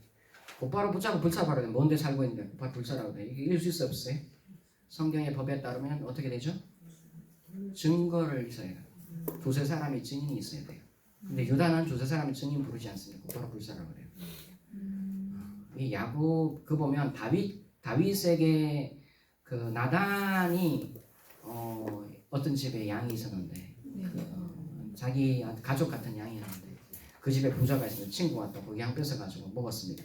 곧바로 붙잡고 불사하라 뭔데 살고 있는데 곧바로 불사라고 돼. 이게 이길 수 없어요. 성경의 법에 따르면 어떻게 되죠? 증거를 있어야 돼요. 두세 사람이 증인이 있어야 돼요. 근데 유다는 두세 사람이 증인 부르지 않습니다. 곧바로 불사라고 그래요. 이 야곱 그 보면 다윗에게 그 나단이 어떤 집에 양이 있었는데 자기 가족 같은 양이었는데 그 집에 부자가 있었는데 친구가 또 그 양 뺏어가지고 먹었습니다.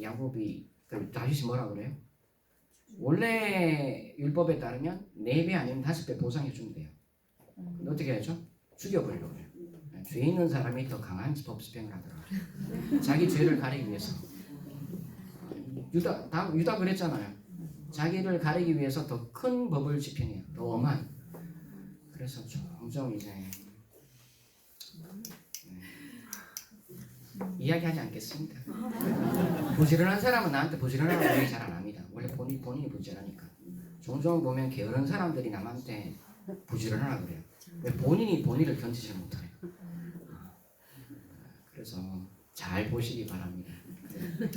야곱이 다윗이 뭐라 그래요? 원래 율법에 따르면 4배 아니면 5배 보상해 주면 돼요. 근데 어떻게 하죠? 죽여버리려고 해요. 죄 있는 사람이 더 강한 법 집행을 하더라고요. 자기 죄를 가리기 위해서. 유다 그랬잖아요. 자기를 가리기 위해서 더 큰 법을 집행해요. 더 엄한. 그래서 종종 이제 이야기하지 않겠습니다. 부지런한 사람은 나한테 부지런하다고 얘기 잘 안 합니다. 원래 본인이 부지런하니까. 종종 보면 게으른 사람들이 남한테 부지런하라 그래요. 왜 본인을 견디지 못해요. 그래서 잘 보시기 바랍니다.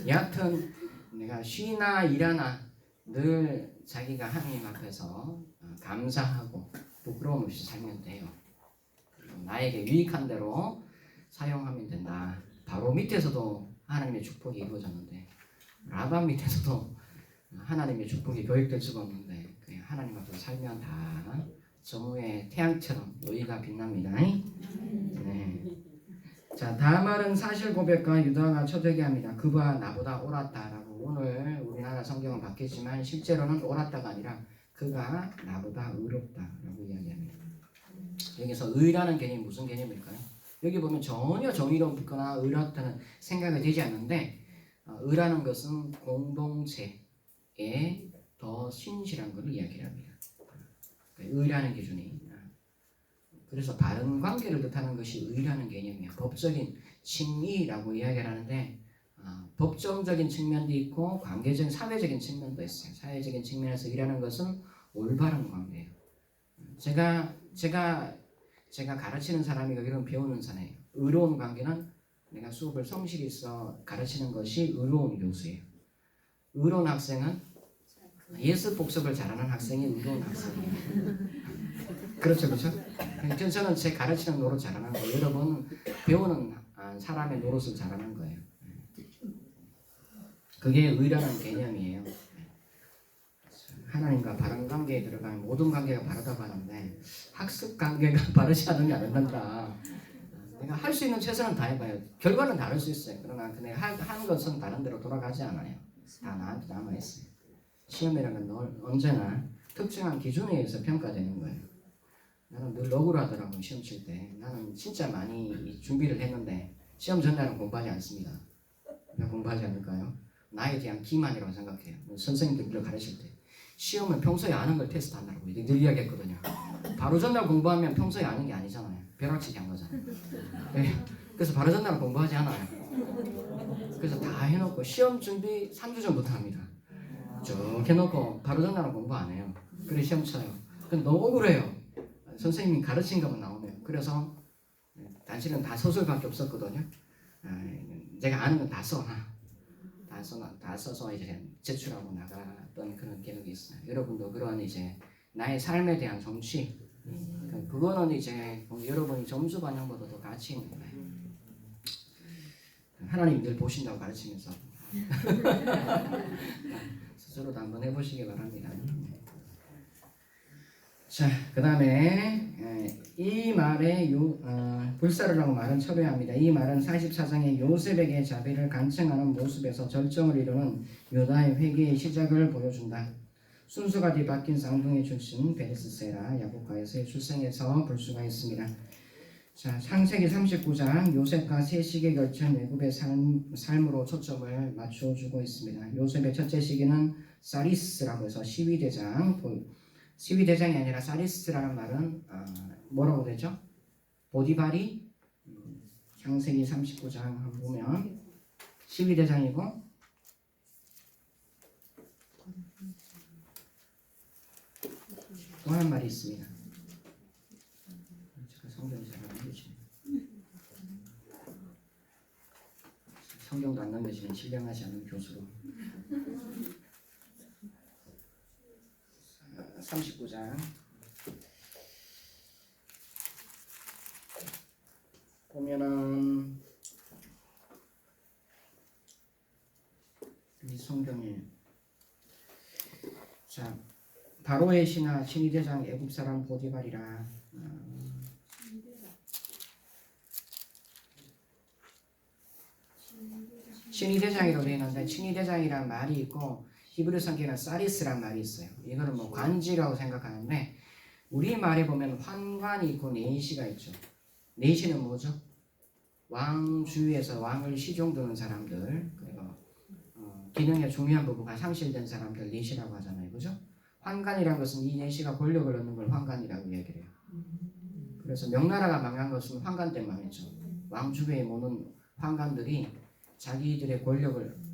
여하튼 내가 쉬나 일하나 늘 자기가 하나님 앞에서 감사하고 부끄러움 없이 살면 돼요. 나에게 유익한 대로 사용하면 된다. 바로 밑에서도 하나님의 축복이 이루어졌는데 라반 밑에서도 하나님의 축복이 교육될 수가 없는데 그냥 하나님 앞에서 살면 다 정오의 태양처럼 너희가 빛납니다. 네. 자, 다말은 사실 고백과 유다가 초대기 합니다. 그가 나보다 옳았다라고 오늘 우리나라 성경은 바뀌었지만 실제로는 옳았다가 아니라 그가 나보다 의롭다라고 이야기합니다. 여기서 의라는 개념이 무슨 개념일까요? 여기 보면 전혀 정의롭거나 의롭다는 생각이 되지 않는데 의라는 것은 공동체에 더 신실한 것을 이야기합니다. 의라는 기준이 그래서 바른 관계를 뜻하는 것이 의라는 개념이에요. 법적인 칭의라고 이야기를 하는데 법정적인 측면도 있고 관계적인 사회적인 측면도 있어요. 사회적인 측면에서 의라는 것은 올바른 관계예요. 제가 가르치는 사람이 여기는 배우는 사람이에요. 의로운 관계는 내가 수업을 성실히 써 가르치는 것이 의로운 교수예요. 의로운 학생은 예습 복습을 잘하는 학생이 의로운 학생이에요. 그렇죠, 그렇죠? 저는 제 가르치는 노릇 잘하는 거예요. 여러분 배우는 사람의 노릇을 잘하는 거예요. 그게 의라는 개념이에요. 하나님과 바른 관계에 들어가면 모든 관계가 바르다고 하는데 학습 관계가 바르지 않으면 안 된다. 내가 할 수 있는 최선은 다 해봐요. 결과는 다를 수 있어요. 그러나 내가 한 것은 다른 데로 돌아가지 않아요. 다 나한테 남아있어요. 시험이라는 건 언제나 특정한 기준에 의해서 평가되는 거예요. 나는 늘 억울하더라고요. 시험 칠 때. 나는 진짜 많이 준비를 했는데 시험 전날은 공부하지 않습니다. 왜 공부하지 않을까요? 나에 대한 기만이라고 생각해요. 선생님들 가르칠 때 시험은 평소에 아는 걸 테스트한다고 늘 이야기했거든요. 바로 전날 공부하면 평소에 아는 게 아니잖아요. 벼락치기 한 거잖아요. 네. 그래서 바로 전날 공부하지 않아요. 그래서 다 해놓고 시험 준비 3주 전부터 합니다. 쭉 해놓고 바로 전날은 공부 안 해요. 그래 시험 쳐요. 근데 너무 억울해요. 선생님이 가르친 것만 나오네요. 그래서 당시는 다 소설밖에 없었거든요. 제가 아는 건 다 써놔. 다 써서 이제 제출하고 나갔던 그런 기억이 있어요. 여러분도 그런 이제 나의 삶에 대한 성취, 그거는 이제 여러분이 점수 반영보다 더 가치 있는 거예요. 하나님 늘 보신다고 가르치면서 스스로도 한번 해보시기 바랍니다. 자, 그 다음에 이 말에 불사르라고 말은 첨예합니다. 이 말은 44장의 요셉에게 자비를 간청하는 모습에서 절정을 이루는 유다의 회개의 시작을 보여준다. 순수가 뒤바뀐 쌍둥이 출신 베레스세라 야복가에서의 출생에서 볼 수가 있습니다. 자, 창세기 39장 요셉과 세 시기에 걸친 애굽의 삶으로 초점을 맞춰주고 있습니다. 요셉의 첫째 시기는 사리스라고 해서 시위대장이 아니라 사리스라는 말은 뭐라고 되죠? 보디발이 창세기 39장 한번 보면 시위대장이고 또 한 말이 있습니다. 제가 성경을 잘 안 넘겨지네. 성경도 안 넘겨지는 신령하지 않은 교수로 39장 보면은 이 성경에 자 바로의 신하 친위대장 애굽 사람 보디발이라 친위대장이라고 되어 있는데 친위대장이란 말이 있고 히브리 성경에는 사리스란 말이 있어요. 이거는 뭐 관지라고 생각하는데 우리 말에 보면 환관이 있고 내시가 있죠. 내시는 뭐죠? 왕 주위에서 왕을 시종드는 사람들 그리고 기능의 중요한 부분가 상실된 사람들 내시라고 하잖아요. 그죠? 환관이라는 것은 이 내시가 권력을 얻는 걸 환관이라고 얘기를 해요. 그래서 명나라가 망한 것은 환관 때문에 망했죠. 왕 주위에 모는 환관들이 자기들의 권력을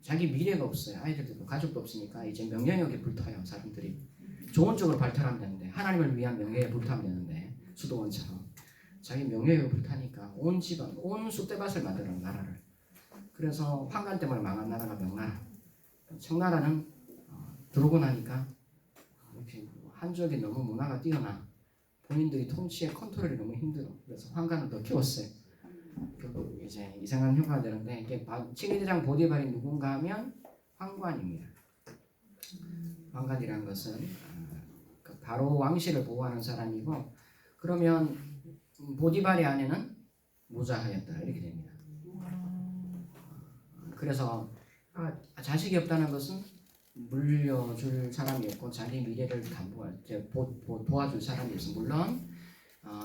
자기 미래가 없어요. 아이들도 가족도 없으니까 이제 명예욕에 불타요. 사람들이 좋은 쪽으로 발달하면 되는데 하나님을 위한 명예에 불타면 되는데 수도원처럼 자기 명예욕에 불타니까 온 집안 온 쑥대밭을 만드는 나라를 그래서 환관 때문에 망한 나라가 명나라. 청나라는 들어오고 나니까 이렇게 한쪽에 너무 문화가 뛰어나 본인들이 통치의 컨트롤이 너무 힘들어. 그래서 환관을 더 키웠어요. 결국 이제 이상한 효과가 되는데 이게 친위대장 보디발이 누군가 하면 황관입니다. 황관이라는 것은 바로 왕실을 보호하는 사람이고 그러면 보디발의 아내는 무자하였다 이렇게 됩니다. 그래서 자식이 없다는 것은 물려줄 사람이 없고 자기 미래를 도와줄 사람이 있어. 물론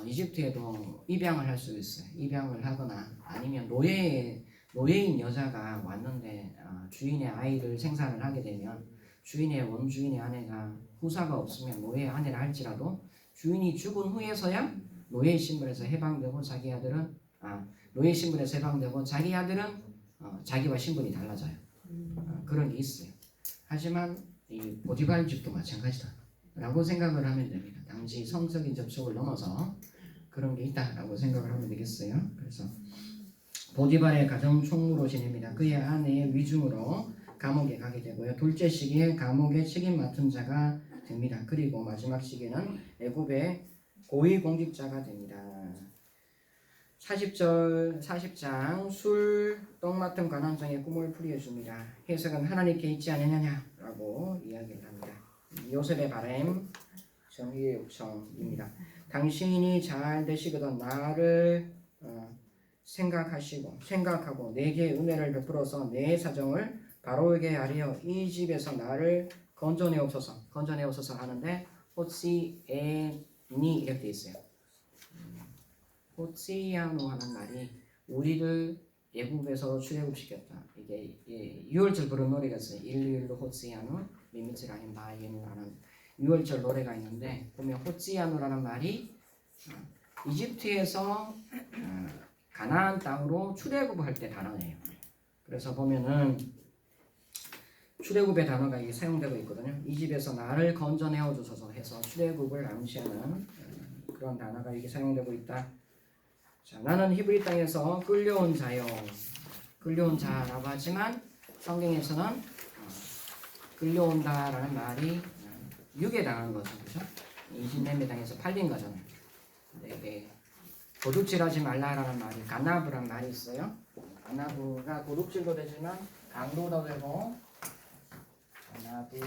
이집트에도 입양을 할 수 있어요. 입양을 하거나 아니면 노예인 여자가 왔는데 주인의 아이를 생산을 하게 되면 주인의 원주인의 아내가 후사가 없으면 노예 아내를 할지라도 주인이 죽은 후에서야 노예 신분에서 해방되고 자기 아들은 노예 신분에서 해방되고 자기 아들은 자기와 신분이 달라져요. 그런 게 있어요. 하지만 이 보디발 집도 마찬가지다 라고 생각을 하면 됩니다. 당시 성적인 접촉을 넘어서 그런 게 있다라고 생각을 하면 되겠어요. 그래서 보디발의 가정 총무로 지냅니다. 그의 아내의 위중으로 감옥에 가게 되고요. 둘째 시기에 감옥의 책임 맡은 자가 됩니다. 그리고 마지막 시기에는 애굽의 고위 공직자가 됩니다. 40장 떡 맡은 관원장의 꿈을 풀이해줍니다. 해석은 하나님께 있지 않느냐라고 이야기를 합니다. 요셉의 바람 정의의 요청입니다. 당신이 잘 되시거든 나를 생각하고 내게 은혜를 베풀어서 내 사정을 바로에게 알려 이 집에서 나를 건져내옵소서 하는데 호시에니 이렇게 돼 있어요. 호시아노 하는 말이 우리를 애굽에서 출애굽시켰다. 이게 6월절 부른 노래가 있어요. 일일로 호시아노 미미츠라인 바이누라는 6월절 노래가 있는데 보면 호시아노라는 말이 이집트에서 가나안 땅으로 출애굽할 때 단어예요. 그래서 보면은 출애굽의 단어가 이게 사용되고 있거든요. 이 집에서 나를 건져내어 주소서 해서 출애굽을 암시하는 그런 단어가 이게 사용되고 있다. 자, 나는 히브리 땅에서 끌려온 자라고 하지만 성경에서는 끌려온다라는 말이 유괴당한 거죠, 그렇죠? 이집트 땅에서 팔린 거잖아요. 근데 도둑질하지 말라라는 말이 가나브란 말이 있어요. 가나브가 도둑질도 되지만 강도도 되고 가나브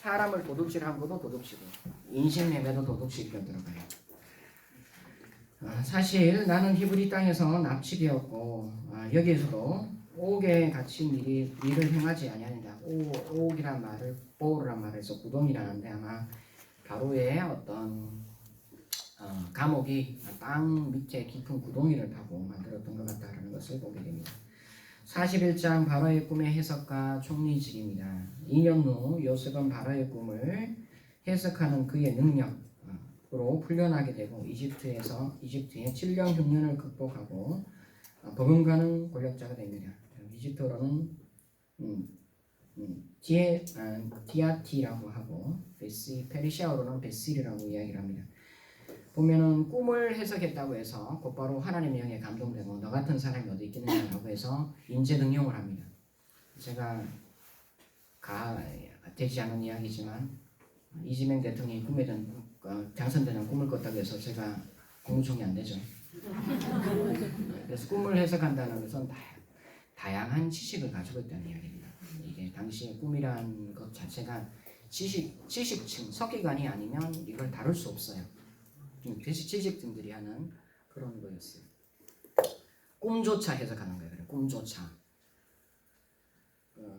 사람을 도둑질한 것도 도둑질이고 인신매매도 도둑질이 들어가요. 사실 나는 히브리 땅에서 납치되었고 여기에서도 옥에 갇힌 일을 행하지 아니하느냐. 옥이란 말을 보르란 말에서 구덩이라는데 아마 바로의 어떤 감옥이 땅 밑에 깊은 구덩이를 파고 만들었던 것 같다라는 것을 보게 됩니다. 41장 바로의 꿈의 해석과 총리직입니다. 2년 후 요셉은 바로의 꿈을 해석하는 그의 능력으로 풀려나게 되고 이집트의 7년 흉년을 극복하고 버금가는 권력자가 됩니다. 이집트어로는 디아티라고 하고 페르시아어로는 베실이라고 이야기를 합니다. 보면은 꿈을 해석했다고 해서 곧바로 하나님의 영에 감동되고 너 같은 사람이 어디 있겠느냐라고 해서 인재 등용을 합니다. 제가 되지 않은 이야기지만 이재명 대통령이 당선되는 꿈을 꿨다고 해서 제가 국무총리 안 되죠. 그래서 꿈을 해석한다는 것은 다양한 지식을 가지고 있다는 이야기입니다. 이게 당시의 꿈이라는 것 자체가 지식층, 서기관이 아니면 이걸 다룰 수 없어요. 지식층들이 하는 그런 거였어요. 꿈조차 해석하는 거예요. 꿈조차.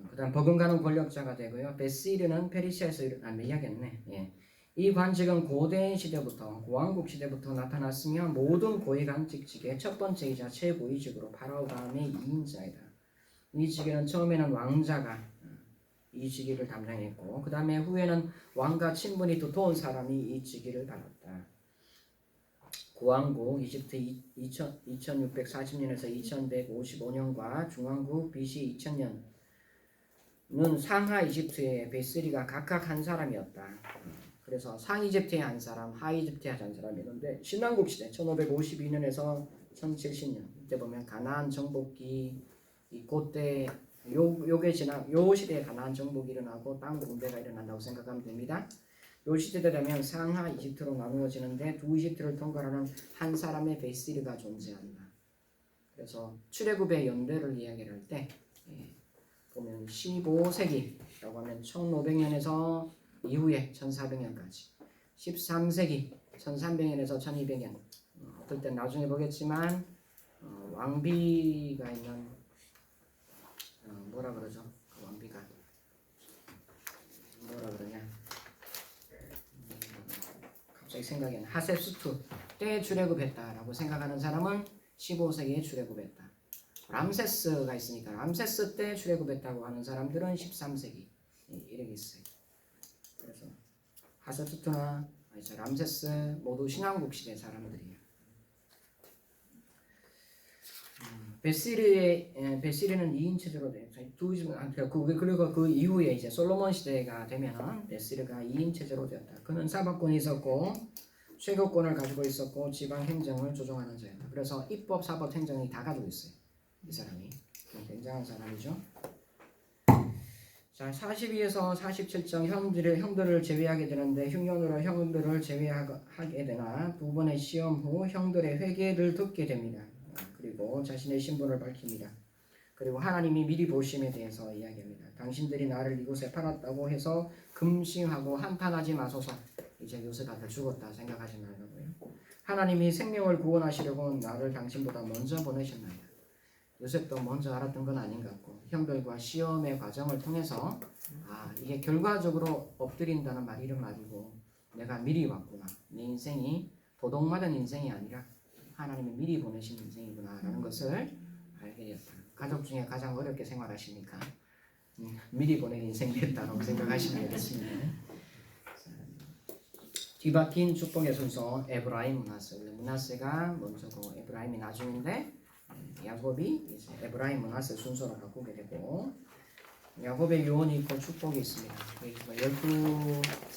그다음 버금가는 권력자가 되고요. 베시르는 페르시아에서 이야기했네. 예. 이 관직은 고대 시대부터 고왕국 시대부터 나타났으며 모든 고위관 직책의 첫 번째이자 최고위직으로 파라오 다음에 2인자이다. 이 직위는 처음에는 왕자가 이 직위를 담당했고 그 다음에 후에는 왕과 친분이 두터운 사람이 이 직위를 받았다. 고왕국 이집트 2640년에서 2155년과 중왕국 BC 2000년은 상하 이집트의 베스리가 각각 한 사람이었다. 그래서 상이집트의 한 사람, 하이집트의 한 사람이었는데 신왕국 시대 1552년에서 1070년 이때 보면 가나안 정복기 그때 요 시대에 가나안 정복이 일어나고 땅 공배가 일어난다고 생각하면 됩니다. 요 시대 되면 상하 이집트로 나누어지는데 두 이집트를 통과하는 한 사람의 베시르가 존재한다. 그래서 출애굽의 연대를 이야기를 할 때 보면 15세기라고 하면 1500년에서 이후에 1400년까지 13세기 1300년에서 1200년 어떨 땐 나중에 보겠지만 왕비가 있는 뭐라 그러죠? 그 왕비가 뭐라 그러냐? 갑자기 생각이 안 나. 하셉스투 때 출애굽했다라고 생각하는 사람은 15세기에 출애굽했다. 람세스가 있으니까 람세스 때 출애굽했다고 하는 사람들은 13세기 이렇게 있어요. 그래서 하셉스투나 람세스 모두 신왕국 시대 사람들이에요. 베시르는 2인 체제로 돼요. 그리고 그 이후에 이제 솔로몬 시대가 되면은 베시르가 2인 체제로 되었다. 그는 사법권이 있었고 최고권을 가지고 있었고 지방 행정을 조정하는 자였다. 그래서 입법, 사법, 행정이 다 가지고 있어요. 이 사람이 굉장한 사람이죠. 자, 42에서 47장 형들을 제외하게 되는데 흉년으로 형들을 제외하게 되나 두 번의 시험 후 형들의 회개를 듣게 됩니다. 그리고 자신의 신분을 밝힙니다. 그리고 하나님이 미리 보심에 대해서 이야기합니다. 당신들이 나를 이곳에 팔았다고 해서 금싱하고 한탄하지 마소서. 이제 요셉한테 죽었다 생각하지 말라고요. 하나님이 생명을 구원하시려고 나를 당신보다 먼저 보내셨나이다. 요셉도 먼저 알았던 건 아닌 것 같고 형들과 시험의 과정을 통해서 이게 결과적으로 엎드린다는 말이 이런 말이고 내가 미리 왔구나. 내 인생이 도둑맞은 인생이 아니라 하나님이 미리 보내신 인생이구나 라는 것을 알게 되었다. 가족 중에 가장 어렵게 생활하시니까 미리 보낸 인생 됐다고 생각하시면 되겠습니다. 뒤바뀐 축복의 순서 에브라임 므낫세가 먼저고 에브라임이 나중인데 야곱이 이제 에브라임 므낫세 순서로 바꾸게 되고 야곱의 유언이 있고 축복이 있습니다.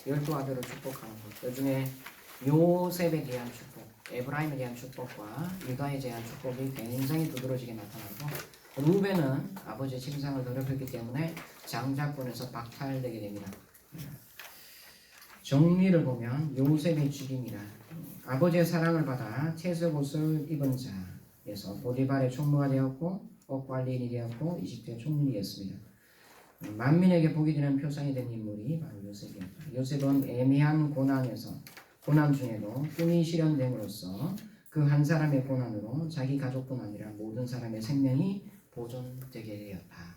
12 아들을 축복하는 것. 그중에 요셉에 대한 축복, 에브라임에 대한 축복과 유다에 대한 축복이 굉장히 두드러지게 나타나고 루벤은 아버지의 침상을 더럽혔기 때문에 장자권에서 박탈되게 됩니다. 정리를 보면 요셉의 죽임이라 아버지의 사랑을 받아 채색 옷을 입은 자에서 보디발의 총무가 되었고 억관리인이 되었고 이집트의 총리이 되었습니다. 만민에게 복이 되는 표상이 된 인물이 바로 요셉이었다. 요셉은 애매한 고난 중에도 꿈이 실현됨으로써 그 한 사람의 고난으로 자기 가족뿐 아니라 모든 사람의 생명이 보존되게 되었다.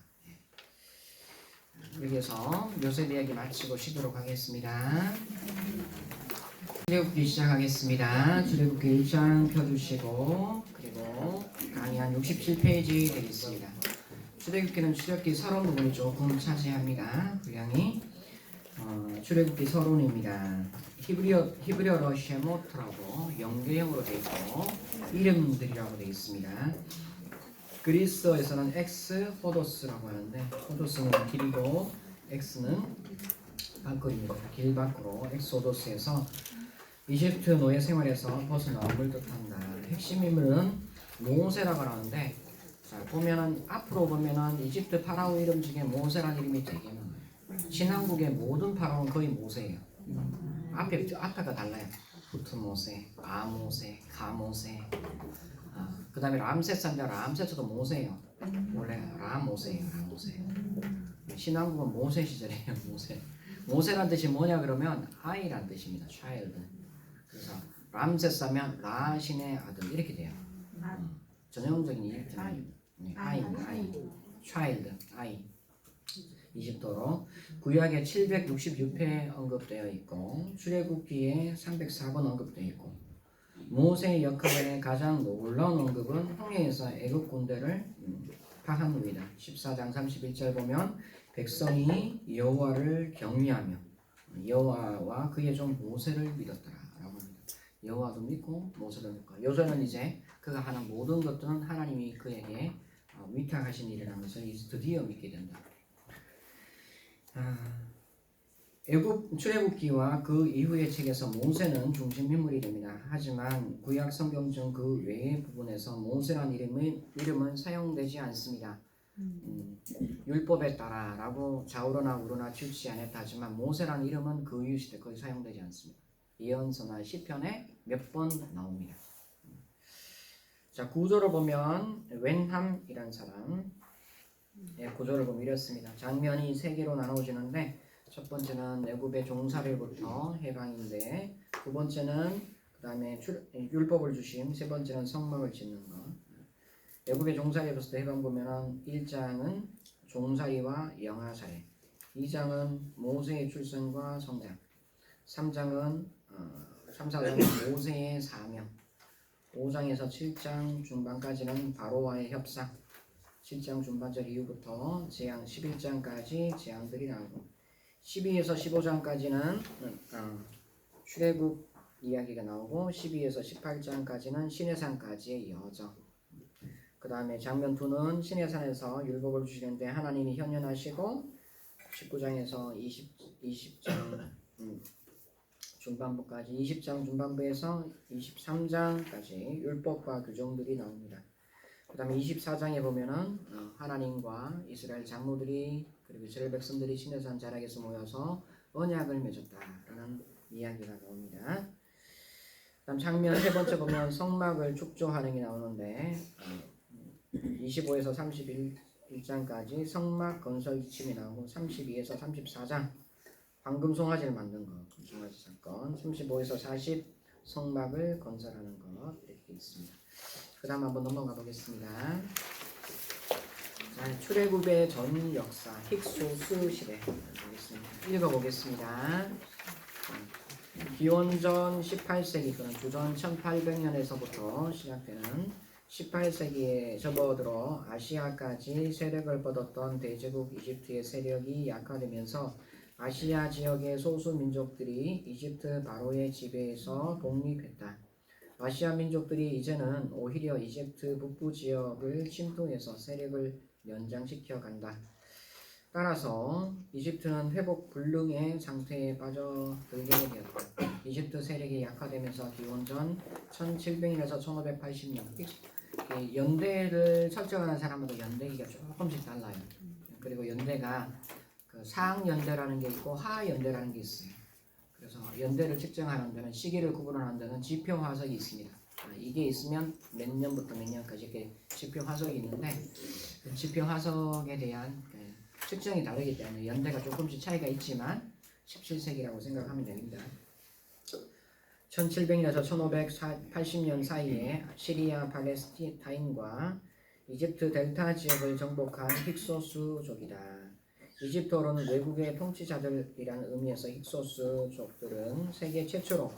여기서 요셉 이야기 마치고 쉬도록 하겠습니다. 출애굽기 시작하겠습니다. 출애굽기 1장 펴주시고 그리고 강의 한 67페이지 되겠습니다. 출애굽기는 출애굽기 서론 부분이 조금 차지합니다. 분량이 출애굽기 서론입니다. 히브리어로 쉐모트라고 영계형으로 되어 있고 이름들이라고 되어 있습니다. 그리스어에서는 엑스 호도스라고 하는데 호도스는 길고 엑스는 밖으로입니다. 길 밖으로 엑소도스에서 이집트 노예 생활에서 벗어나옴을 뜻한다. 핵심 인물은 모세라고 하는데 자, 보면은 앞으로 보면은 이집트 파라오 이름 중에 모세라는 이름이 되게 많아요. 신왕국의 모든 파라오는 거의 모세예요. 앞에가 달라요. 부트모세, 아모세, 가모세. 그 다음에 람세스인데 람세스도 모세예요. 원래 라모세예요. 신왕국은 모세 시절이에요. 모세란 뜻이 뭐냐 그러면 아이란 뜻입니다. child. 그래서 람세스 하면 라신의 아들 이렇게 돼요. 전형적인 이집트는 아이, child, 아이. 이집트어로 구약에 766회 언급되어 있고 출애굽기에 304번 언급되어 있고 모세의 역할의 가장 놀라운 언급은 홍해에서 애굽 군대를 파한 후이다. 14장 31절 보면 백성이 여호와를 경외하며 여호와와 그의 종 모세를 믿었더라라고 합니다. 여호와도 믿고 모세도 믿고 요새는 이제 그가 하는 모든 것들은 하나님이 그에게 위탁하신 일이라는 것을 드디어 믿게 된다. 출애굽기와 그 이후의 책에서 모세는 중심 인물이 됩니다. 하지만 구약 성경 중 그 외의 부분에서 모세란 이름은 사용되지 않습니다. 율법에 따라라고 좌우로나 우로나 취치 않았다 하지만 모세란 이름은 그 이후 시대 거의 사용되지 않습니다. 예언서나 시편에 몇 번 나옵니다. 자, 구조를 보면 웬함이란 사람 구조를 보면 이렇습니다. 장면이 세 개로 나눠지는데 첫 번째는 애굽의 종살이부터 해방인데 두 번째는 그 다음에 율법을 주심, 세 번째는 성막을 짓는 것. 애굽의 종살이에 봤을 때 해방 보면은 1장은 종살이와 영아사례, 2장은 모세의 출생과 성장, 3장은 3, 4장은 모세의 사명, 5장에서 7장 중반까지는 바로와의 협상, 7장 중반절 이후부터 재앙 11장까지 재앙들이 나오고 12에서 15장까지는 출애굽 이야기가 나오고 12에서 18장까지는 시내산까지의 여정. 그 다음에 장면 2는 시내산에서 율법을 주시는데 하나님이 현현하시고 19장에서 20장 중반부까지 20장 중반부에서 23장까지 율법과 규정들이 나옵니다. 그 다음에 24장에 보면은 하나님과 이스라엘 장로들이 그리고 이스라엘 백성들이 시내산 자락에서 모여서 언약을 맺었다라는 이야기가 나옵니다. 다음 장면 세 번째 보면 성막을 축조하는 게 나오는데 25에서 31장까지 성막 건설 지침이 나오고 32에서 34장 황금 송아지를 만든 것, 송아지 사건, 35에서 40 성막을 건설하는 것 이렇게 있습니다. 그 다음 한번 넘어가 보겠습니다. 자, 출애굽의 전 역사, 힉소스 시대 읽어보겠습니다. 기원전 18세기 또는 주전 1800년에서부터 시작되는 18세기에 접어들어 아시아까지 세력을 뻗었던 대제국 이집트의 세력이 약화되면서 아시아 지역의 소수 민족들이 이집트 바로의 지배에서 독립했다. 아시아 민족들이 이제는 오히려 이집트 북부 지역을 침투해서 세력을 연장시켜 간다. 따라서 이집트는 회복 불능의 상태에 빠져들게 되었다. 이집트 세력이 약화되면서 기원전 1700년에서 1580년 연대를 설정하는 사람마다 연대기가 조금씩 달라요. 그리고 연대가 그 상연대라는 게 있고 하연대라는 게 있어요. 그래서 연대를 측정하는 데는 시기를 구분하는 데는 지표 화석이 있습니다. 이게 있으면 몇 년부터 몇 년까지 이렇게 지표 화석이 있는데 그 지표 화석에 대한 측정이 다르기 때문에 연대가 조금씩 차이가 있지만 17세기라고 생각하면 됩니다. 1700년에서 1580년 사이에 시리아 팔레스타인과 이집트 델타 지역을 정복한 힉소스족이다. 이집트어로는 외국의 통치자들이라는 의미에서 힉소스족들은 세계 최초로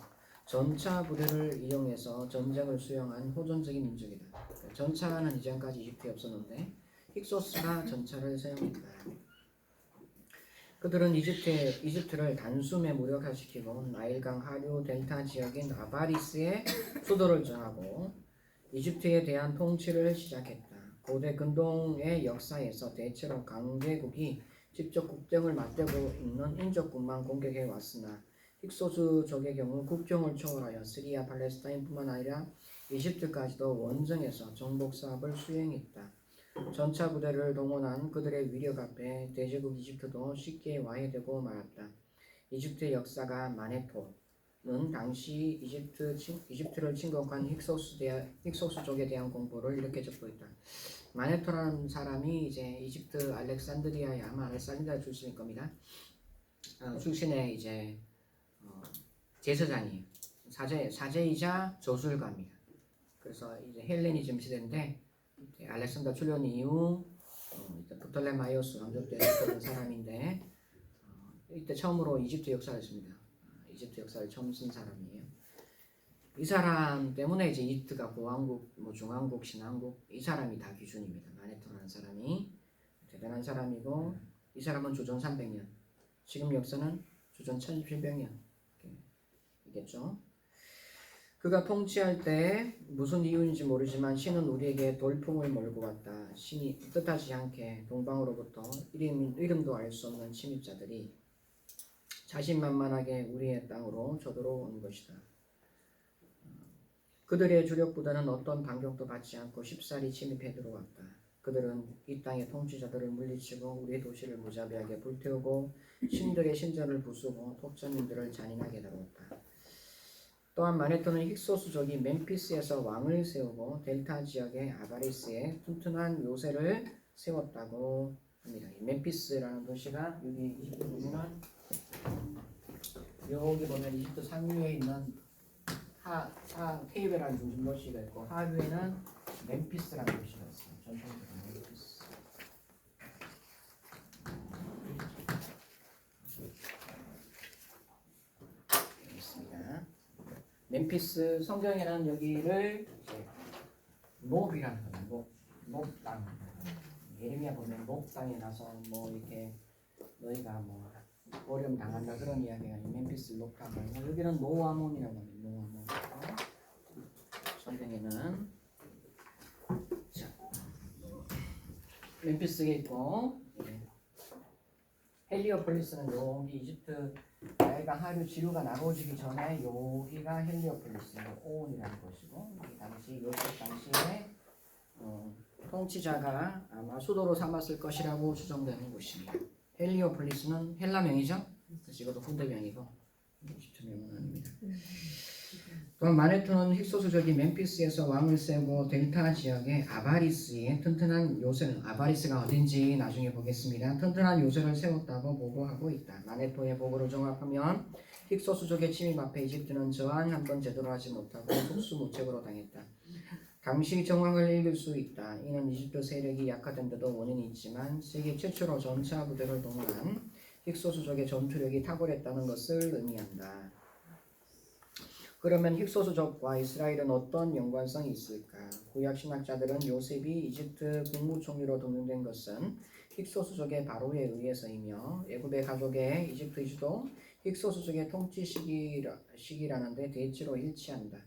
전차 부대를 이용해서 전쟁을 수행한 호전적인 민족이다. 전차는 이전까지 이집트에 없었는데 힉소스가 전차를 사용했다. 그들은 이집트를 단숨에 무력화시키고 나일강 하류 델타 지역인 아바리스의 수도를 정하고 이집트에 대한 통치를 시작했다. 고대 근동의 역사에서 대체로 강대국이 직접 국경을 맞대고 있는 인접국만 공격해 왔으나 힉소스족의 경우 국경을 초월하여 시리아 팔레스타인뿐만 아니라 이집트까지도 원정해서 정복 사업을 수행했다. 전차 부대를 동원한 그들의 위력 앞에 대제국 이집트도 쉽게 와해되고 말았다. 이집트의 역사가 마네토는 당시 이집트를 침공한 힉소스족에 대한 공부를 이렇게 적고 있다. 마네토라는 사람이 이제 이집트 알렉산드리아의 아마 알렉산드리아 출신일 겁니다. 출신의 이제 제사장이에요. 사제이자 저술가입니다. 그래서 이제 헬레니즘 시대인데 알렉산더 출현 이후 프톨레마이오스 왕조 때 있었던 사람인데 이때 처음으로 이집트 역사를 했습니다. 이집트 역사를 처음 쓴 사람이에요. 이 사람 때문에 이제 이집트가 고왕국, 중왕국, 신왕국 이 사람이 다 기준입니다. 마네토라는 사람이 대단한 사람이고 이 사람은 주전 300년, 지금 역사는 주전 1700년 이겠죠. 그가 통치할 때 무슨 이유인지 모르지만 신은 우리에게 돌풍을 몰고 왔다. 신이 뜻하지 않게 동방으로부터 이름도 알 수 없는 침입자들이 자신만만하게 우리의 땅으로 쳐들어온 것이다. 그들의 주력 부대는 어떤 반격도 받지 않고 쉽사리 침입해 들어왔다. 그들은 이 땅의 통치자들을 물리치고 우리의 도시를 무자비하게 불태우고 신들의 신전을 부수고 독자민들을 잔인하게 다루었다. 또한 마네토는 힉소스족이 멤피스에서 왕을 세우고 델타 지역의 아바리스에 튼튼한 요새를 세웠다고 합니다. 멤피스라는 도시가 여기 이집트 보면은 여기 보면 이집트 상류에 있는 테이베라는 중심 도시가 있고 하류에는 멤피스라는 도시가 있어요. 전통적인 멤피스. 여기 있습니다. 멤피스 성경에는 여기를 이제 노비라는 거예요. 노땅. 예레미야 보면 노땅에 나서 뭐 이렇게 너희가 뭐 어려움 당한다 그런 이야기가 멤피스 노땅. 여기는 노아몬이라고 합니다. 노아몬. 성경에는 자, 멤피스에 있고 헬리오폴리스는 여기 이집트 나일강 하류 지류가 나눠지기 전에 여기가 헬리오폴리스 오온이라는 곳이고 이 당시 요셉 당시에 통치자가 아마 수도로 삼았을 것이라고 추정되는 곳입니다. 헬리오폴리스는 헬라명이죠. 그래서 이것도 후대명이고 이집트 명은 아닙니다. 또한 마네토는 힉소스족이 멤피스에서 왕을 세우고 델타 지역의 아바리스에 튼튼한 요새는 아바리스가 어딘지 나중에 보겠습니다. 튼튼한 요새를 세웠다고 보고하고 있다. 마네토의 보고를 종합하면 힉소스족의 침입 앞에 이집트는 저항 한 번 제대로 하지 못하고 속수무책으로 당했다. 당시 정황을 읽을 수 있다. 이는 이집트 세력이 약화된 데도 원인이 있지만 세계 최초로 전차 부대를 동원한 힉소스족의 전투력이 탁월했다는 것을 의미한다. 그러면 힉소스족과 이스라엘은 어떤 연관성이 있을까? 구약 신학자들은 요셉이 이집트 국무총리로 등용된 것은 힉소스족의 바로에 의해서이며 애굽의 가족의 이집트 이주도 힉소스족의 통치 시기라는데 대체로 일치한다.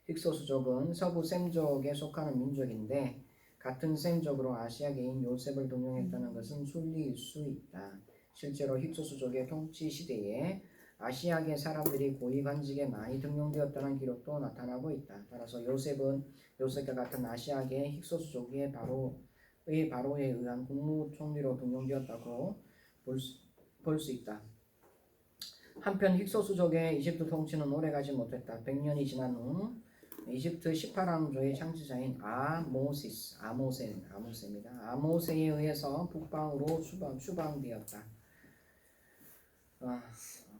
힉소스족은 서부 셈족에 속하는 민족인데 같은 셈족으로 아시아계인 요셉을 등용했다는 것은 순리일 수 있다. 실제로 힉소스족의 통치 시대에 아시아계 사람들이 고위관직에 많이 등용되었다는 기록도 나타나고 있다. 따라서 요셉과 같은 아시아계 힉소스족의 바로에 의한 국무총리로 등용되었다고 볼 수 있다. 한편 힉소스족의 이집트 통치는 오래가지 못했다. 100년이 지난 후 이집트 18왕조의 창시자인 아모세입니다. 아모세에 의해서 북방으로 추방되었다.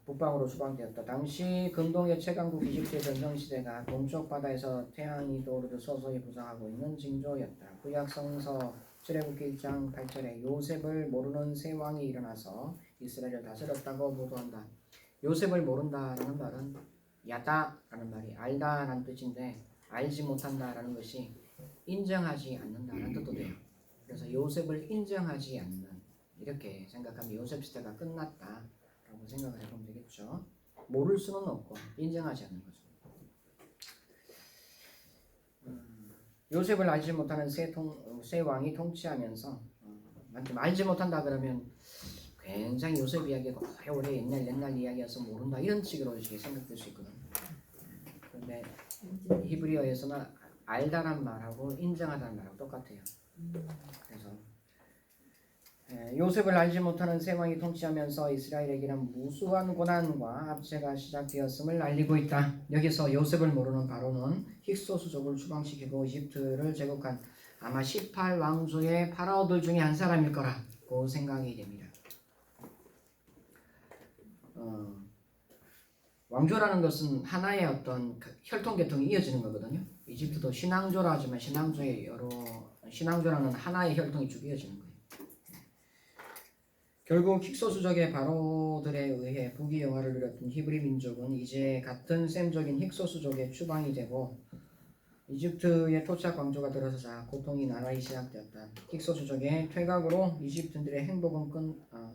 북방으로 추방되었다. 당시 근동의 최강국 이집트의 전성시대가 동쪽 바다에서 태양이 떠오르듯 서서히 부상하고 있는 징조였다. 구약 성서 출애굽기 1장 8절에 요셉을 모르는 새 왕이 일어나서 이스라엘을 다스렸다고 보도한다. 요셉을 모른다라는 말은 야다라는 말이 알다라는 뜻인데 알지 못한다라는 것이 인정하지 않는다라는 뜻도 돼요. 그래서 요셉을 인정하지 않는 이렇게 생각하면 요셉 시대가 끝났다. 라고 생각을 해보면 되겠죠. 모를 수는 없고 인정하지 않는 거죠. 요셉을 알지 못하는 새 왕이 통치하면서 알지 못한다 그러면 굉장히 요셉 이야기가 오래 옛날 이야기여서 모른다 이런 식으로 이렇게 생각될 수 있거든요. 그런데 히브리어에서는 알다란 말하고 인정하다는 말하고 똑같아요. 그래서 요셉을 알지 못하는 새 왕이 통치하면서 이스라엘에게는 무수한 고난과 압제가 시작되었음을 알리고 있다. 여기서 요셉을 모르는 바로는 힉소스족을 추방시키고 이집트를 제국한 아마 18왕조의 파라오들 중에 한 사람일 거라고 생각이 됩니다. 왕조라는 것은 하나의 어떤 혈통계통이 이어지는 거거든요. 이집트도 신앙조라 하지만 신앙조라는 하나의 혈통이 쭉 이어지는 거예요. 결국 힉소스족의 바로들에 의해 부귀영화를 누렸던 히브리 민족은 이제 같은 셈족인 힉소스족의 추방이 되고 이집트의 토착 왕조가 들어서자 고통이 나라히 시작되었다. 힉소스족의 퇴각으로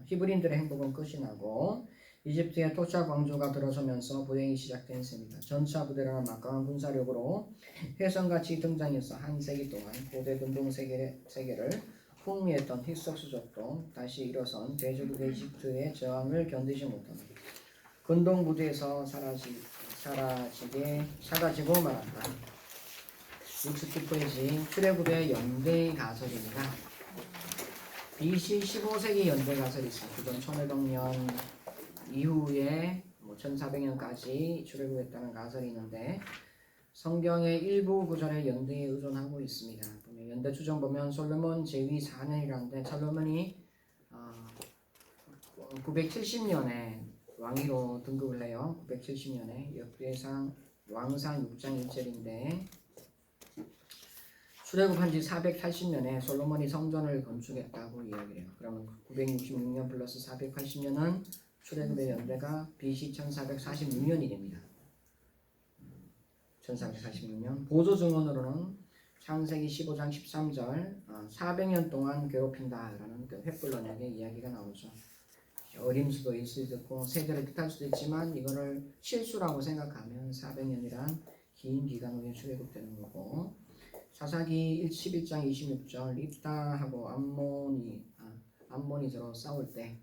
히브리인들의 행복은 끝이 나고 이집트의 토착 왕조가 들어서면서 불행이 시작된 셈이다. 전차 부대라는 막강한 군사력으로 혜성같이 등장해서 한 세기 동안 고대 근동 세계를 풍미했던 힉소스족도 다시 일어선 대제국의 이집트의 저항을 견디지 못하고 근동 무대에서 사라지고 말았다. 69페이지 출애굽의 연대 가설입니다. BC 15세기 연대 가설이 있어. 기존 1500년 이후에 1400년까지 출애굽했다는 가설이 있는데 성경의 일부 구절에 연대에 의존하고 있습니다. 연대 추정 보면 솔로몬 제위 4년이라는데 솔로몬이 970년에 왕위로 등극을 해요. 970년에 역대상 왕상 6장 1절인데 출애굽한 지 480년에 솔로몬이 성전을 건축했다고 이야기를 해요. 그러면 966년 플러스 480년은 출애굽의 연대가 BC 1446년이 됩니다. 1446년 보조 증언으로는 창세기 15장 13절 400년 동안 괴롭힌다라는 그 횃불 언약의 이야기가 나오죠. 어림수도 있을 수 있고 세대를 뜻할 수도 있지만 이거를 실수라고 생각하면 400년이란 긴 기간 후에 출애굽되는 거고 사사기 11장 26절 입다하고 암몬이 서로 싸울 때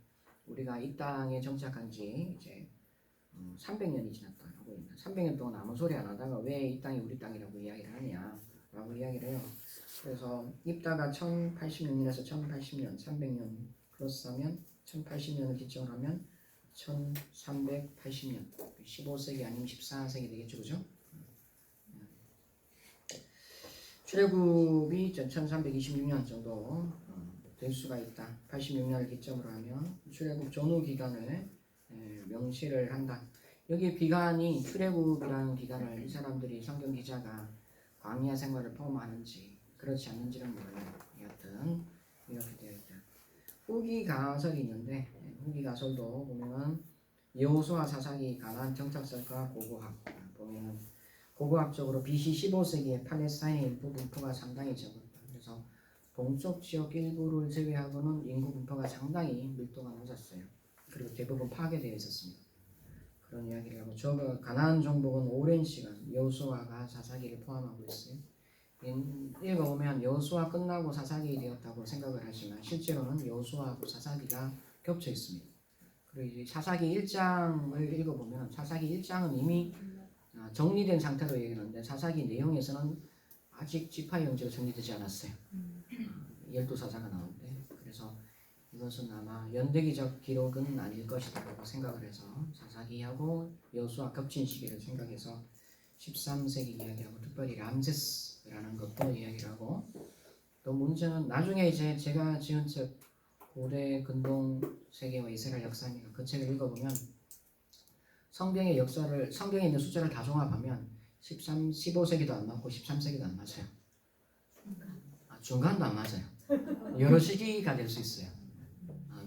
우리가 이 땅에 정착한 지 이제 300년이 지났다 하고 있다. 300년 동안 아무 소리 안 하다가 왜 이 땅이 우리 땅이라고 이야기를 하냐라고 이야기를 해요. 그래서 입다가 1086년에서 1080년 300년 플러스 하면 1080년을 기점으로 하면 1380년 15세기 아니면 14세기 되겠죠, 그죠? 출애굽이 1326년 정도 될 수가 있다. 86년을 기점으로 하면 출애굽 전후 기간을 명시를 한다. 여기 기간이 출애굽이라는 기간을 이 사람들이 성경 기자가 광야 생활을 포함하는지 그렇지 않는지는 몰라요. 여하튼 이렇게 되어 있다. 후기 가설이 있는데 후기 가설도 보면은 여호수아 사사기 가나안 정착설과 고고학 보면은 고고학적으로 BC 15세기에 팔레스타인의 인구 분포가 상당히 적었다. 그래서 동쪽 지역 일부를 제외하고는 인구 분포가 상당히 밀도가 낮았어요. 그리고 대부분 파괴되어 있었습니다. 그런 이야기를 하고 저거 가나안 정복은 오랜 시간 여호수아가 사사기를 포함하고 있어요. 읽어보면 여호수아 끝나고 사사기 되었다고 생각을 하지만 실제로는 여호수아하고 사사기가 겹쳐 있습니다. 그리고 이제 사사기 1장을 읽어보면 사사기 1장은 이미 정리된 상태로 얘기하는데 사사기 내용에서는 아직 지파 형제로 정리되지 않았어요. 12사사가 나오는데 그래서 이것은 아마 연대기적 기록은 아닐 것이라고 생각을 해서 사사기하고 여호수아 겹친 시기를 생각해서 13세기 이야기하고 특별히 람세스라는 것도 이야기를 하고 또 문제는 나중에 이제 제가 지은 책 고대 근동 세계와 이스라엘 역사입니다. 그 책을 읽어보면 성경의 역사를 성경에 있는 숫자를 다 종합하면 15세기도 안 맞고 13세기도 안 맞아요. 중간도 안 맞아요. 여러 시기가 될 수 있어요.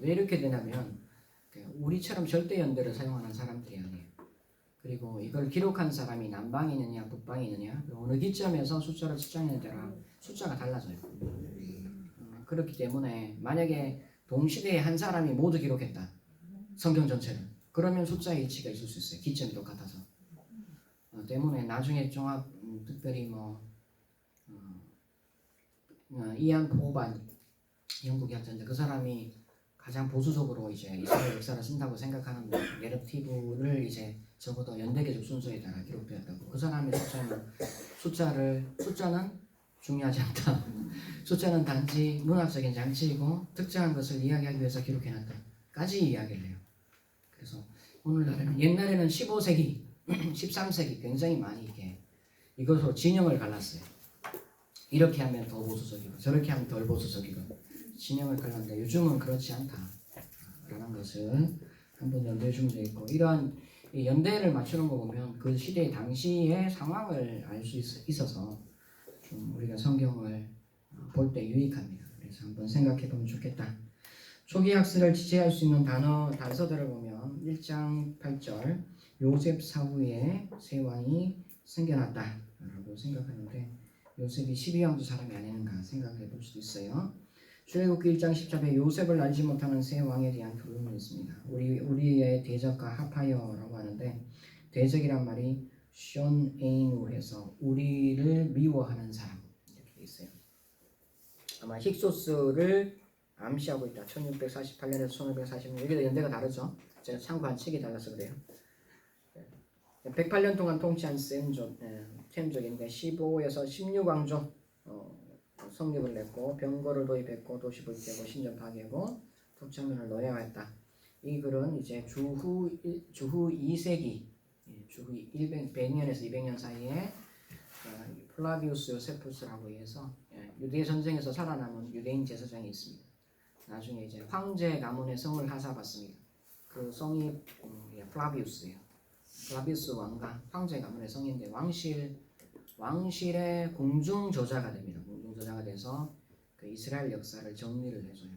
왜 이렇게 되냐면 우리처럼 절대 연대를 사용하는 사람들이 아니에요. 그리고 이걸 기록한 사람이 남방에 있느냐 북방에 있느냐 어느 기점에서 숫자를 측정하느냐에 따라 숫자가 달라져요. 그렇기 때문에 만약에 동시대에 한 사람이 모두 기록했다. 성경 전체를. 그러면 숫자의 일치가 있을 수 있어요. 기점이 똑같아서. 때문에 나중에 종합 특별히 이안 포반 영국 학자인데 그 사람이 가장 보수적으로 이제 이스라엘 역사를 쓴다고 생각하는 내러티브를 이제 적어도 연대계적 순서에 따라 기록되었다고. 그 사람의 숫자는 중요하지 않다. 숫자는 단지 문학적인 장치이고 특정한 것을 이야기하기 위해서 기록해놨다까지 이야기를 해요. 그래서 오늘날에는 옛날에는 15세기, 13세기 굉장히 많이 이것으로 진영을 갈랐어요. 이렇게 하면 더 보수적이고 저렇게 하면 덜 보수적이고 진영을 갈랐는데 요즘은 그렇지 않다라는 것을 한번 연대해 주면 되겠고 이러한 연대를 맞추는 거 보면 그 시대 당시의 상황을 알 수 있어서 좀 우리가 성경을 볼 때 유익합니다. 그래서 한번 생각해 보면 좋겠다. 초기 학술을 지지할 수 있는 단서들을 보면 1장 8절 요셉 사후에 세 왕이 생겨났다라고 생각하는데 요셉이 12왕조 사람이 아닌가 생각해 볼 수도 있어요. 출애굽기 1장 10절에 요셉을 알지 못하는 세 왕에 대한 교훈이 있습니다. 우리의 대적과 하파여라고 하는데 대적이란 말이 션에이누 해서 우리를 미워하는 사람 이렇게 돼 있어요. 아마 힉소스를 암시하고 있다. 1648년에서 1540년 여기도 연대가 다르죠. 제가 참고한 책이 달라서 그래요. 108년 동안 통치한 셈족인데 15에서 16왕조 성립을 냈고 병거를 도입했고 도시 불태우고 신전 파괴하고 북창면을 노예화했다. 이 글은 이제 주후 2세기 주후 100년에서 200년 사이에 플라비우스 요세푸스라고 해서 유대 전쟁에서 살아남은 유대인 제사장이 있습니다. 나중에 이제 황제 가문의 성을 하사받습니다. 그 성이 플라비우스예요. 플라비우스 왕가 황제 가문의 성인데 왕실의 공중 저자가 됩니다. 공중 우두저자가 돼서 그 이스라엘 역사를 정리를 해줘요.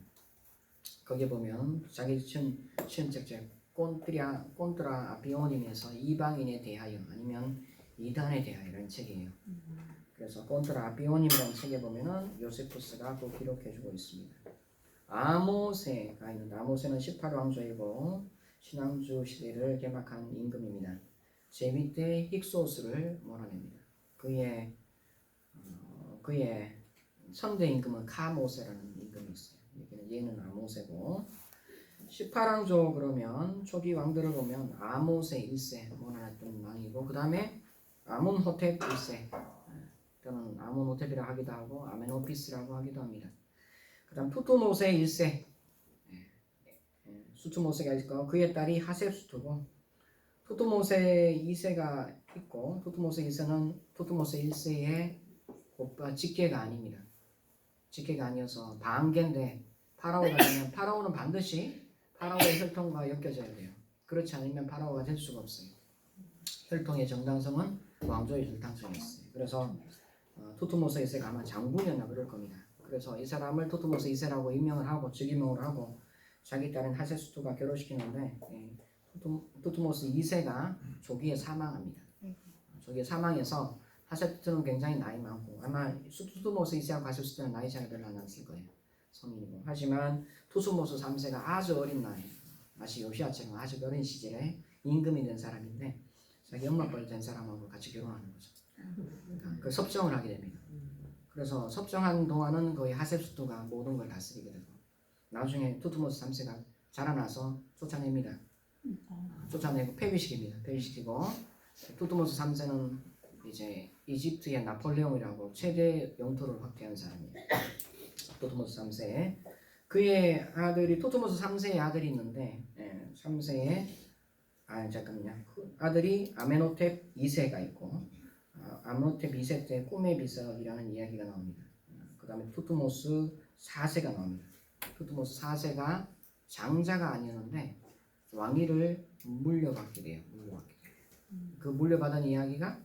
거기에 보면 자기 시험책제 꼰드라 아비오님에서 이방인에 대하여 아니면 이단에 대하여 이런 책이에요. 그래서 꼰드라 아비오님이라는 책에 보면은 요세푸스가 그 기록해주고 있습니다. 아모세가 있는데 아모세는 18왕조이고 신왕주 시대를 개막한 임금입니다. 제 밑에 힉소스를 몰아냅니다. 그의 선대 임금은 카모세라는 임금이 있어요. 얘는 아모세고 18왕조 그러면 초기 왕들을 보면 아모세 1세 몰아냈던 왕이고 그 다음에 아몬호텝 1세 또는 아몬호텝이라고 하기도 하고 아메노피스라고 하기도 합니다. 그 다음 투투모세 1세 수투모세가 있고 그의 딸이 하셉수투고 투투모세 2세가 있고 투투모세 2세는 투투모세 1세의 오빠 직계가 아닙니다. 직계가 아니어서 반계인데 파라오가 되면 파라오는 반드시 파라오의 혈통과 엮여져야 돼요. 그렇지 않으면 파라오가 될 수가 없어요. 혈통의 정당성은 왕조의 정당성이 있어요. 그래서 투투모세 2세가 아마 장군이었나 그럴 겁니다. 그래서 이 사람을 투투모세 2세라고 임명을 하고 즉임명을 하고 자기 딸인 하세수투가 결혼시키는데 투투모세 2세가 조기에 사망합니다. 조기에 사망해서 하세수투는 굉장히 나이 많고 아마 투투모세 2세하고 하세수투는 나이 차이가 별로 안 났을 거예요. 성인이고 하지만 투투모세 3세가 아주 어린 나이 마치 요시아처럼 아주 어린 시절에 임금이 된 사람인데 자기 엄마 뻘 된 사람하고 같이 결혼하는 거죠. 그 섭정을 하게 됩니다. 그래서 섭정한 동안은 거의 하셉수투가 모든 걸 다스리게 되고 나중에 투투모스 3세가 자라나서 쫓아냅니다. 쫓아내고 폐위시킵니다. 폐위시키고 투투모스 3세는 이제 이집트의 나폴레옹이라고 최대 영토를 확대한 사람이에요. 투투모스 3세 그의 아들이 투투모스 3세의 아들이 있는데 3세의 아들이 아메노텝 2세가 있고 아메노텝 2세 때 꿈의 비석이라는 이야기가 나옵니다. 그 다음에 투투모스 4세가 나옵니다. 투투모스 4세가 장자가 아니었는데 왕위를 물려받게 돼요. 그 물려받은 이야기가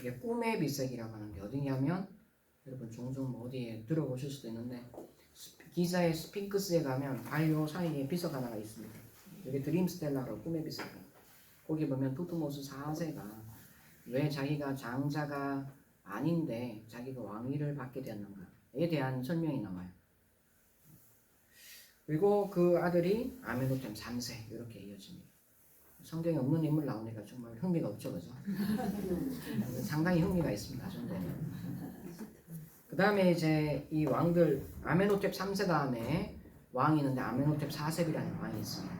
이게 꿈의 비석이라고 하는데 어디냐면 여러분 종종 어디에 들어보실 수도 있는데 기자의 스핑크스에 가면 발요 사이에 비석 하나가 있습니다. 여기 드림스텔라로 꿈의 비석. 거기 보면 투투모스 4세가 왜 자기가 장자가 아닌데 자기가 왕위를 받게 되었는가에 대한 설명이 나와요. 그리고 그 아들이 아메노템 3세 이렇게 이어집니다. 성경에 없는 인물 나오니까 정말 흥미가 없죠, 그죠? 상당히 흥미가 있습니다. 그 다음에 이제 이 왕들 아메노텝 3세 다음에 왕이 있는데 아메노텝 4세라는 왕이 있습니다.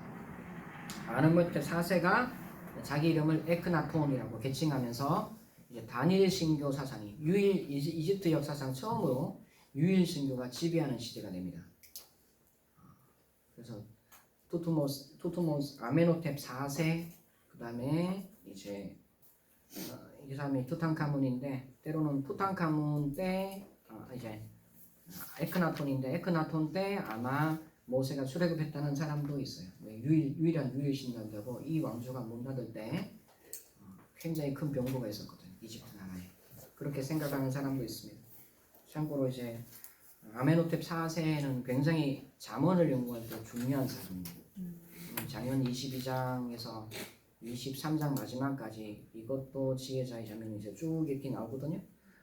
아메노텝 4세가 자기 이름을 에크나톤이라고 개칭하면서 이제 단일 신교 사상이 이집트 역사상 처음으로 유일 신교가 지배하는 시대가 됩니다. 그래서 투투모스 아메노텝 4세 그 다음에 이제 이 사람이 투탕카문인데 때로는 투탕카문 때 이제 에크나톤인데 에크나톤 때 아마 모세가 출애굽했다는 사람도 있어요. 유일한 유일 신앙자고 이 왕조가 문 닫을 때 굉장히 큰 병고가 있었거든요. 이집트 나라에. 그렇게 생각하는 사람도 있습니다. 참고로 이제 아메노텝 4세는 굉장히 잠언을 연구할 때 중요한 사람입니다. 장현 22장에서 23장 마지막까지 이것도 지혜자의 자면이 이제 쭉 이렇게 나오거든요.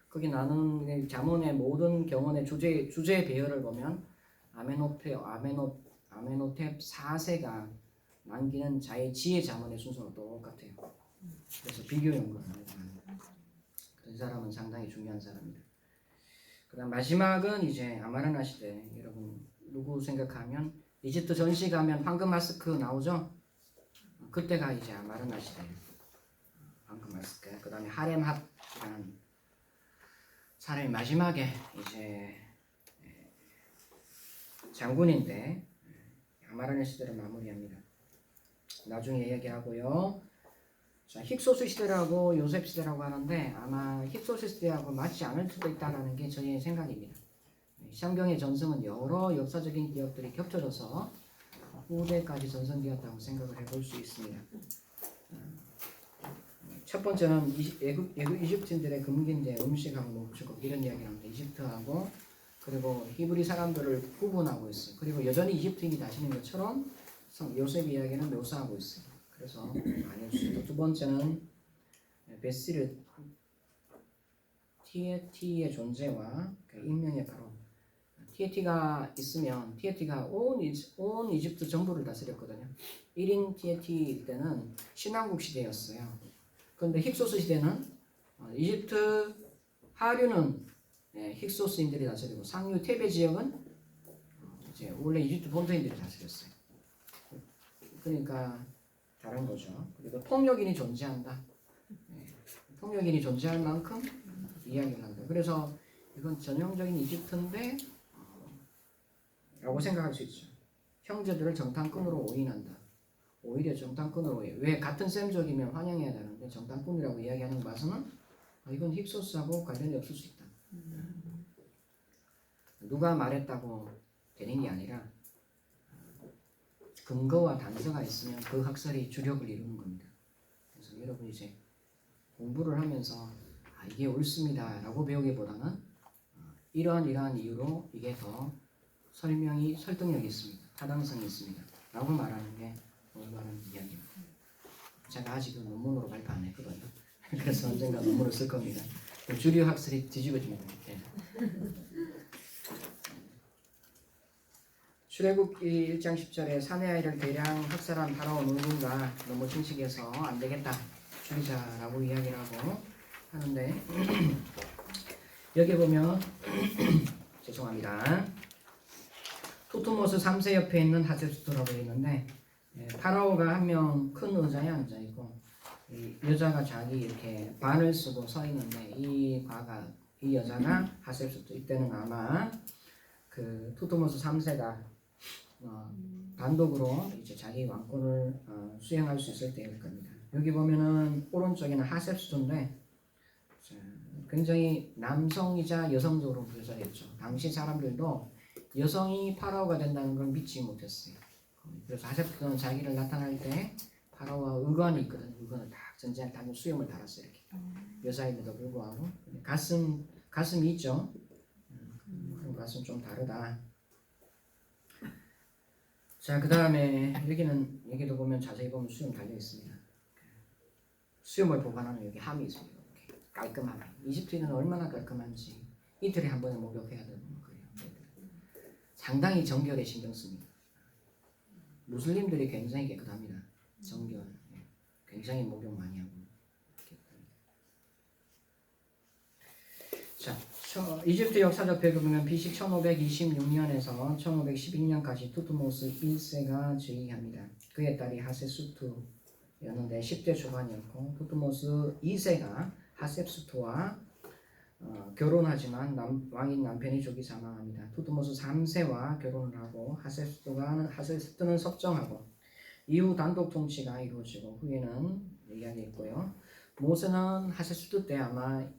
거기 나는 잠언의 모든 경언의 주제 배열을 보면 아메노텝 4세가 남기는 자의 지혜 잠언의 순서가 똑같아요. 그래서 비교 연구를 합니다. 그 사람은 상당히 중요한 사람입니다. 그다음 마지막은 이제 아마르나 시대. 여러분 누구 생각하면 이집트 전시 가면 황금 마스크 나오죠? 그때가 이제 아마르나 시대예요. 황금 마스크. 그다음에 하렘합이라는 사람이 마지막에 이제 장군인데 아마르나 시대를 마무리합니다. 나중에 이야기하고요. 자, 힉소스 시대라고 요셉 시대라고 하는데 아마 힉소스 시대하고 맞지 않을 수도 있다는 게 저의 생각입니다. 성경의 전승은 여러 역사적인 기억들이 겹쳐져서 후대까지 전성기였다고 생각을 해볼 수 있습니다. 첫 번째는 이집트인들의 금기인데 음식하고 목축업 이런 이야기를 하는데 이집트하고 그리고 히브리 사람들을 구분하고 있어요. 그리고 여전히 이집트인이 다시는 것처럼 요셉 이야기는 묘사하고 있어요. 그래서 아닐 수 있고 두 번째는 베시르 티에티의 존재와 그 인명의 바로 티에티가 있으면 티에티가 온 이집트 전부를 다스렸거든요. 1인 티에티 때는 신왕국 시대였어요. 그런데 힉소스 시대는 이집트 하류는 힉소스인들이 다스리고 상류 테베 지역은 이제 원래 이집트 본토인들이 다스렸어요. 그러니까 다른 거죠. 그리고 통역인이 존재한다. 통역인이 존재할 만큼 이야기를 한다. 그래서 이건 전형적인 이집트인데 라고 생각할 수 있죠. 형제들을 정탐꾼으로 오인한다. 오히려 정탐꾼으로 오인. 왜 같은 셈족이면 환영해야 되는데 정탐꾼이라고 이야기하는 거 봐서는 이건 힉소스하고 관련이 없을 수 있다. 누가 말했다고 되는 게 아니라 근거와 단서가 있으면 그 학설이 주력을 이루는 겁니다. 그래서 여러분 이제 공부를 하면서 이게 옳습니다 라고 배우기보다는 이러한 이유로 이게 더 설명이 설득력이 있습니다. 타당성이 있습니다 라고 말하는 게 공부하는 이야기입니다. 제가 아직은 논문으로 발표 안 했거든요. 그래서 언젠가 논문을 쓸 겁니다. 주류 학설이 뒤집어집니다. 출애굽기 1장 10절에 사내 아이를 대량 학살한 파라오 누군가 너무 징식해서 안 되겠다 죽이자라고 이야기를 하고 하는데 여기 보면 죄송합니다. 투투모스 3세 옆에 있는 하셋수토라고 있는데 파라오가 한 명 큰 의자에 앉아 있고 이 여자가 자기 이렇게 반을 쓰고 서 있는데 이 여자가 하셋수토. 이때는 아마 그 투투모스 3세가 단독으로 이제 자기 왕권을 수행할 수 있을 때일 겁니다. 여기 보면은 오른쪽에는 하셉수토인데 굉장히 남성이자 여성적으로 묘사됐죠. 당시 사람들도 여성이 파라오가 된다는 걸 믿지 못했어요. 그래서 하셉수토는 자기를 나타날 때 파라오와 의관이 있거든요. 의관을 딱 전제할 때 수염을 달았어요. 이렇게 여자임에도 불구하고 가슴이 있죠. 그런 가슴 좀 다르다. 자, 그 다음에 여기도 보면 자세히 보면 수염 달려 있습니다. 수염을 보관하는 여기 함이 있습니다. 이렇게 깔끔하게. 이집트인은 얼마나 깔끔한지 이틀에 한 번에 목욕해야 되는 거예요. 상당히 정결에 신경 씁니다. 무슬림들이 굉장히 깨끗합니다. 정결, 굉장히 목욕 많이 하고. 자, 이집트 역사적 배경을 보면 BC 1526년에서 1512년까지 투트모스 1세가 즉위합니다. 그의 딸이 하셋수투였는데 10대 초반이었고 투트모스 2세가 하셉수투와 결혼하지만 왕인 남편이 조기 사망합니다. 투트모스 3세와 결혼을 하고 하셋수투는 섭정하고 이후 단독 통치가 이루어지고 후에는 이야기했고요. 모세는 하셋수투 때 아마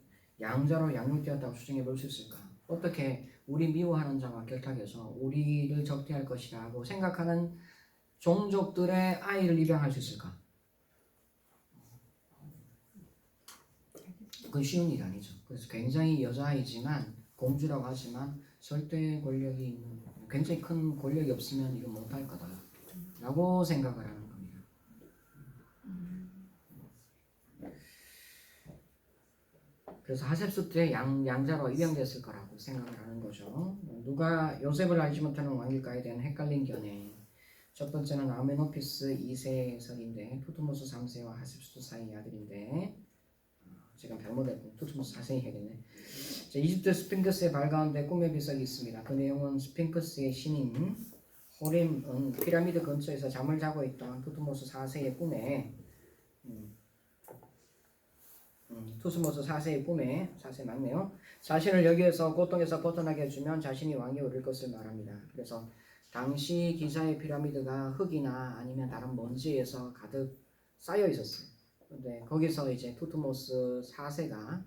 양자로 양육되었다고 추정해 볼 수 있을까? 어떻게 우리 미워하는 자와 결탁해서 우리를 적대할 것이라고 생각하는 종족들의 아이를 입양할 수 있을까? 그건 쉬운 일이 아니죠. 그래서 굉장히 여자아이지만 공주라고 하지만 절대 권력이 있는 굉장히 큰 권력이 없으면 이거 못할 거다 라고 생각을 하는 겁니다. 그래서 하셉수트 때 양자로 입양됐을 거라고 생각을 하는 거죠. 누가 요셉을 알지 못하는 왕일까에 대한 헷갈린 견해. 첫 번째는 아메노피스 2세 설인데 투트모스 3세와 하셉수트 사이의 아들인데 제가 잘못했고 투트모스 4세이 해야겠네. 이집트 스핑크스의 발 가운데 꿈의 비석이 있습니다. 그 내용은 스핑크스의 신인 호렘은 피라미드 근처에서 잠을 자고 있던 투트모스 4세의 꿈에 투트모스 4세의 꿈에 4세 맞네요. 자신을 여기에서 고통에서 벗어나게 해주면 자신이 왕에 오를 것을 말합니다. 그래서 당시 기자의 피라미드가 흙이나 아니면 다른 먼지에서 가득 쌓여 있었어요. 근데 거기서 이제 투트모스 4세가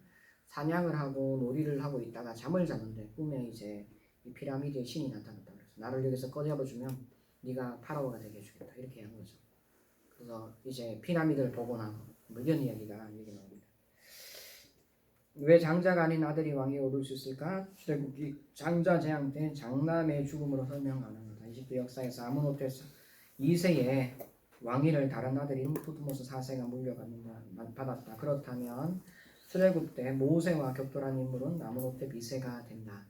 사냥을 하고 놀이를 하고 있다가 잠을 자는데 꿈에 이제 이 피라미드의 신이 나타났다. 그래서 나를 여기서 꺼내어주면 네가 파라오가 되게 해주겠다 이렇게 한 거죠. 그래서 이제 피라미드를 복원하고 이런 이야기가 여기 나옵니다. 왜 장자가 아닌 아들이 왕위에 오를 수 있을까? 출애굽기 장자 재앙 때 장남의 죽음으로 설명 가능하다. 이집트 역사에서 아므노테 2세에 왕위를 다른 아들인 투트모스 4세가 물려받았다. 그렇다면 출애굽 때 모세와 격돌한 인물은 아므노테 2세가 된다.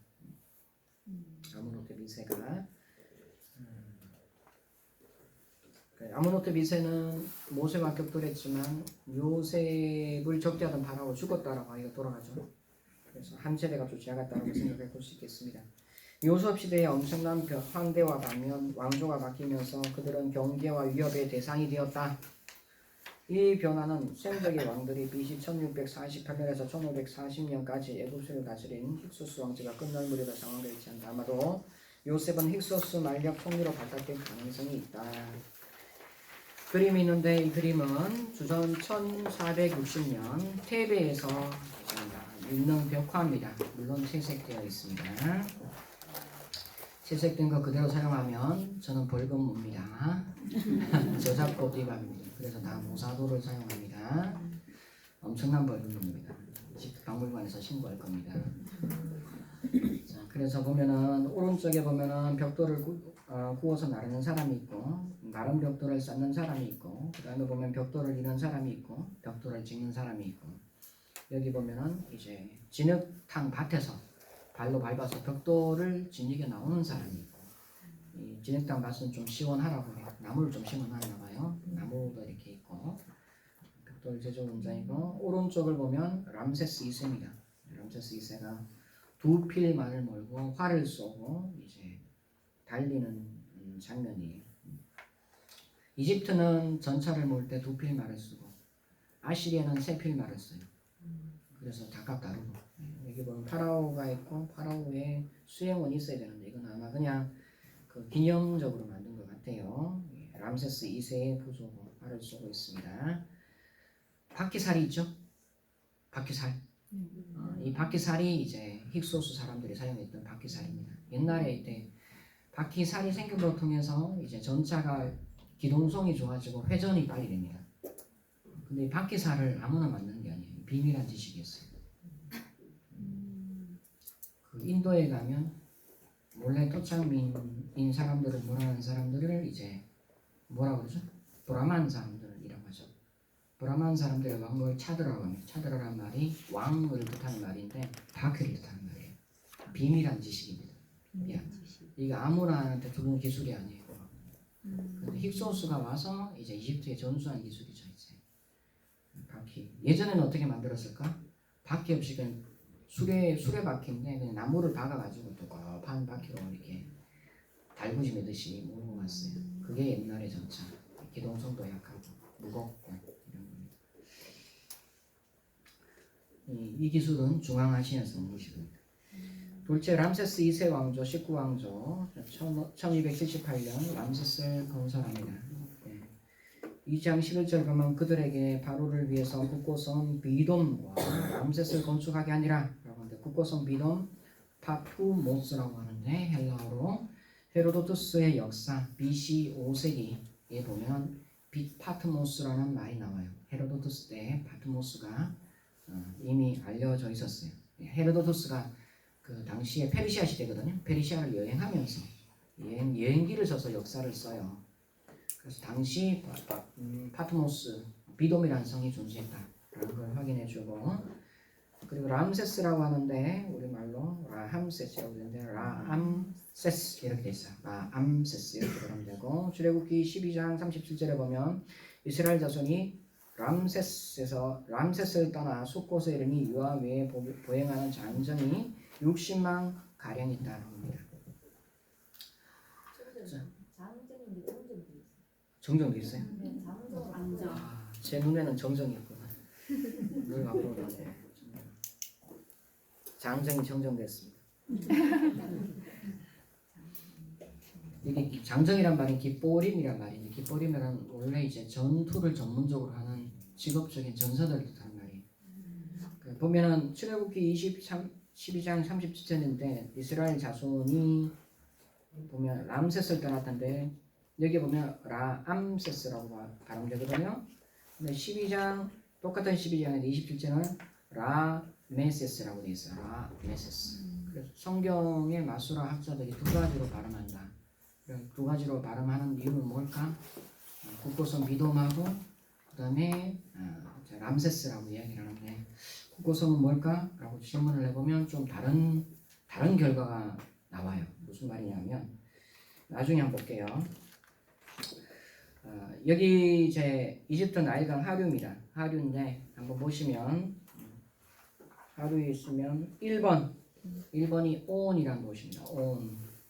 아므노테 2세가 아므노테 2세는 모세와 격돌했지만 요셉을 적대하던 바라오 죽었다라고 하기가 돌아가죠. 그래서 한 세대가 좋지 않았다고 생각해 볼 수 있겠습니다. 요셉 시대의 엄청난 황대와 반면 왕조가 바뀌면서 그들은 경계와 위협의 대상이 되었다. 이 변화는 셈적의 왕들이 BC 1648년에서 1540년까지 애굽을 다스린 힉소스 왕제가 끝날 무렵의 상황과 일치한다. 아마도 요셉은 힉소스 만력 총리로 발탁될 가능성이 있다. 그림이 있는데 이 그림은 주전 1460년 테베에서 있는 벽화입니다. 물론 채색되어 있습니다. 채색된 거 그대로 사용하면 저는 벌금 묻니다. 저작법 위반입니다. 그래서 다 모사도를 사용합니다. 엄청난 벌금입니다. 박물관에서 신고할 겁니다. 자, 그래서 보면은 오른쪽에 보면은 벽돌을 구워서 나르는 사람이 있고 마른 벽돌을 쌓는 사람이 있고 그 다음에 보면 벽돌을 이는 사람이 있고 벽돌을 짓는 사람이 있고 여기 보면은 이제 진흙탕 밭에서 발로 밟아서 벽돌을 진흙에 나오는 사람이 있고 이 진흙탕 밭은 좀 시원하라고 해요. 나무를 좀 심어놨나 봐요. 나무도 이렇게 있고 벽돌 제조 공장이고 오른쪽을 보면 람세스 2세입니다. 람세스 2세가 두 필 말을 몰고 활을 쏘고 이제 달리는 장면이에요. 이집트는 전차를 몰 때 두 필 말을 쓰고 아시리아는 세 필 말을 써요. 그래서 각각 다르고 여기 보면 파라오가 있고 파라오에 수행원이 있어야 되는데 이건 아마 그냥 그 기념적으로 만든 것 같아요. 람세스 2세의 부조고 활을 쏘고 있습니다. 바퀴살이 있죠? 바퀴살. 이 바퀴살이 이제 힉소스 사람들이 사용했던 바퀴살입니다. 옛날에 이때 바퀴살이 생긴 걸 통해서 이제 전차가 기동성이 좋아지고 회전이 빨리 됩니다. 근데 이 바퀴살을 아무나 만드는 게 아니에요. 비밀한 지식이었어요. 그 인도에 가면 원래 토착민인 사람들을 몰아낸 사람들을 이제 뭐라 그러죠? 브라만 사람들이라고 하죠. 브라만 사람들의 왕을 차드라고 합니다. 차드라란 말이 왕을 뜻하는 말인데 바퀴를 뜻하는 말이에요. 비밀한 지식입니다. 이게 아무나한테 주는 기술이 아니에요. 근데 힉소스가 와서 이제 이집트에 전수한 기술이죠. 이제 바퀴. 예전에는 어떻게 만들었을까? 바퀴 없이 그냥 수레바퀴인데 그냥 나무를 박아가지고 두껍한 바퀴로 이렇게 달구지 매듯이 몰고 갔어요. 그게 옛날의 전차. 기동성도 약하고 무겁고 이런 겁니다. 이 기술은 중앙아시아에서 온 것이고요. 둘째 람세스 2세 왕조 19왕조 1278년 람세스를 건설합니다. 2장 11절 보면 그들에게 바로를 위해서 국고성 비돔과 람세스를 건축하게 아니라 라고 하는데 국고성 비돔 파투모스라고 하는데 헬라어로 헤로도투스의 역사 BC 5세기에 보면 파트모스라는 말이 나와요. 헤로도투스 때 파트모스가 이미 알려져 있었어요. 헤로도투스가 그 당시에 페르시아 시대거든요. 페르시아를 여행하면서 여행기를 써서 역사를 써요. 그래서 당시 파트모스 비돔이라는 성이 존재했다라는 걸 확인해주고 그리고 람세스라고 하는데 우리말로 라함세스라고 되는데 라암세스 이렇게 돼 있어요. 라암세스 이렇게 들으면 되고 출애굽기 12장 37절에 보면 이스라엘 자손이 람세스를 떠나 숫곳의 이름이 유아 외에 보행하는 장정이 60만 가량 있다고 합니다. 정정도 있어요? 제 눈에는 정정이 있구나. 눈을 앞으로 가네. 장정이 정정됐습니다. 이게 장정이란 말이 깃보림이란 말이에요. 깃보림이란 원래 이제 전투를 전문적으로 하는 직업적인 전사들을 뜻하는 말이에요. 보면은 출애굽기 12장 37절인데 이스라엘 자손이 보면 람세스를 떠났던데 여기 보면 라암세스라고 발음되거든요. 근데 12장 똑같은 12장에 27절은 라메세스라고 돼 있어요. 라메세스. 그래서 성경의 마수라 학자들이 두 가지로 발음한다. 두 가지로 발음하는 이유는 뭘까? 국고성 비돔하고 그다음에 람세스라고 이야기를 하는데 국고성은 뭘까? 라고 질문을 해보면 좀 다른 결과가 나와요. 무슨 말이냐면 나중에 한번 볼게요. 여기 이제 이집트 나일강 하류입니다. 하류인데 한번 보시면 하류에 있으면 1번이 온이라는 도시입니다.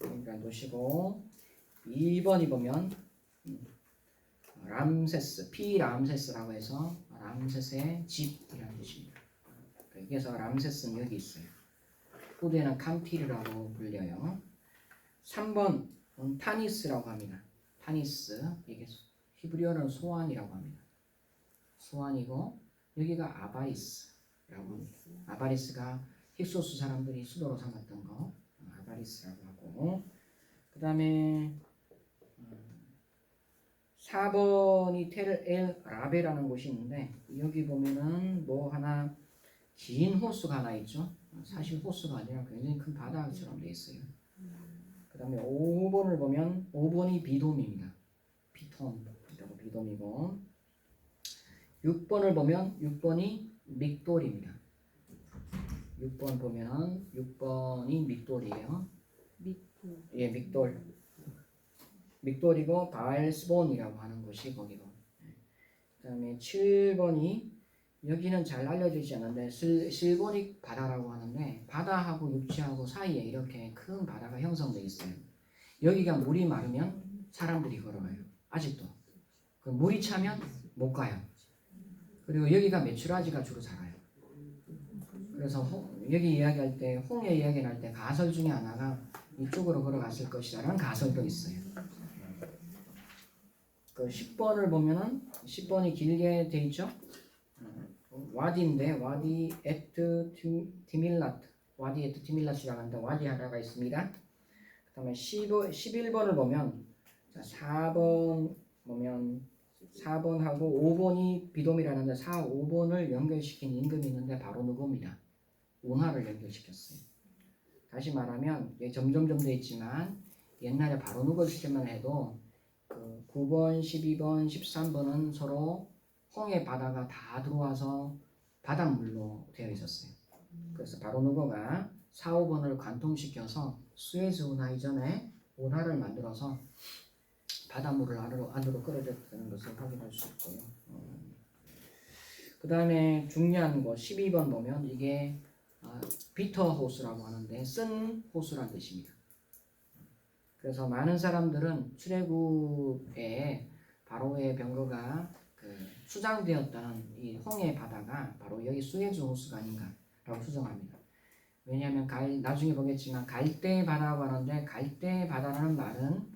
온이라는 도시고 2번이 보면 람세스, 피람세스라고 해서 람세스의 집이라는 뜻입니다. 그래서 람세스는 여기 있어요. 후대는 캄티르라고 불려요. 3번 타니스라고 합니다. 타니스, 이게 히브리어는 소안이라고 합니다. 소안이고 여기가 아바리스라고 합니다. 아바리스가 힉소스 사람들이 수도로 삼았던 거 아바리스라고 하고 그 다음에 4번이 텔 라베라는 곳이 있는데 여기 보면은 뭐 하나 긴 호수가 하나 있죠. 사실 호수가 아니라 굉장히 큰 바다처럼 되어 있어요. 그 다음에 5번을 보면 5번이 비돔입니다. 비돔이고 6번을 보면 6번이 믹돌입니다. 6번 보면 6번이 믹돌이에요. 예, 믹돌이고 바알스본이라고 하는 곳이 거기고. 그 다음에 7번이 여기는 잘 알려지지 않는데 실보닉 바다라고 하는데 바다하고 육지하고 사이에 이렇게 큰 바다가 형성되어 있어요. 여기가 물이 마르면 사람들이 걸어가요. 아직도. 그 물이 차면 못 가요. 그리고 여기가 메추라지가 주로 살아요. 그래서 여기 이야기할 때 홍해 이야기를 할 때 가설 중에 하나가 이쪽으로 걸어갔을 것이라는 가설도 있어요. 그 10번을 보면은 10번이 길게 돼 있죠. 와디인데 와디 에트 티밀라트라고 하는데 와디 하나가 있습니다. 그다음에 11번을 보면 4번 보면 4번하고 5번이 비돔이라는데 4, 5번을 연결시킨 임금이 있는데 바로 누구입니다. 운하를 연결시켰어요. 다시 말하면 점점점 돼 있지만 옛날에 바로 누굴 시키만 해도 그 9번, 12번, 13번은 서로 홍해 바다가 다 들어와서 바닷물로 되어 있었어요. 그래서 바로 누구가 4, 5번을 관통시켜서 수에즈 운하 이전에 운하를 만들어서 바닷물을 안으로 끌어들였다는 것을 확인할 수 있고요. 그 다음에 중요한 거 12번 보면 이게 비터 호수라고 하는데 쓴 호수란 뜻입니다. 그래서 많은 사람들은 출애굽에 바로의 병거가 수장되었던 이 홍해 바다가 바로 여기 수에즈 호수가 아닌가라고 추정합니다. 왜냐하면 나중에 보겠지만 갈대 바다라고 하는데 갈대 바다라는 말은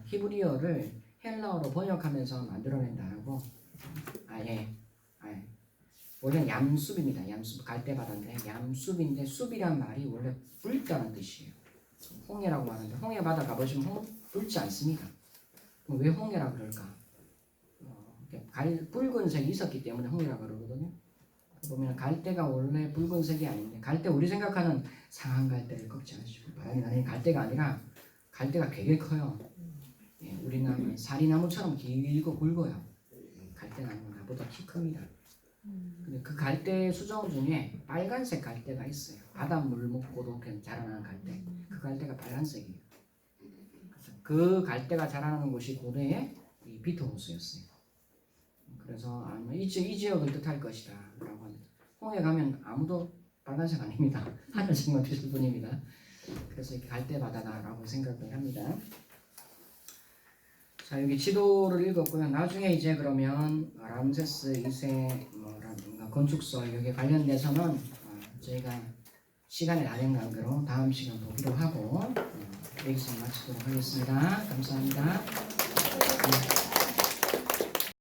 히브리어를 헬라어로 번역하면서 만들어낸다라고 원래 얌숲입니다. 얌숲 갈대 바다인데 얌숲인데 숲이란 말이 원래 붉다는 뜻이에요. 홍해라고 하는데 홍해 바다 가보시면 붉지 않습니다. 그럼 왜 홍해라 그럴까? 붉은색이 있었기 때문에 홍해라 그러거든요. 보면 갈대가 원래 붉은색이 아닌데 갈대 우리 생각하는 상한 갈대를 꺾지 않으시고 바람이 나는 갈대가 아니라 갈대가 되게 커요. 우리나라는 사리나무처럼 길고 굵어요. 갈대나무는 나보다 키 큽니다. 근데 그 갈대 수종 중에 빨간색 갈대가 있어요. 바닷물 먹고도 그냥 자라나는 갈대. 그 갈대가 빨간색이에요. 그 갈대가 자라나는 곳이 고대의 이 비토호수였어요. 그래서 아마 이 지역을 뜻할 것이다 라고 합니다. 홍해 가면 아무도 빨간색 아닙니다. 하늘색만 빛을 뿐입니다. 그래서 이렇게 갈대 바다다라고 생각을 합니다. 자, 여기 지도를 읽었고요. 나중에 이제 그러면 람세스 2세 건축설 여기 관련돼서는 저희가 시간이 다 된 관계로 다음 시간 보기로 하고 여기서 마치도록 하겠습니다. 감사합니다.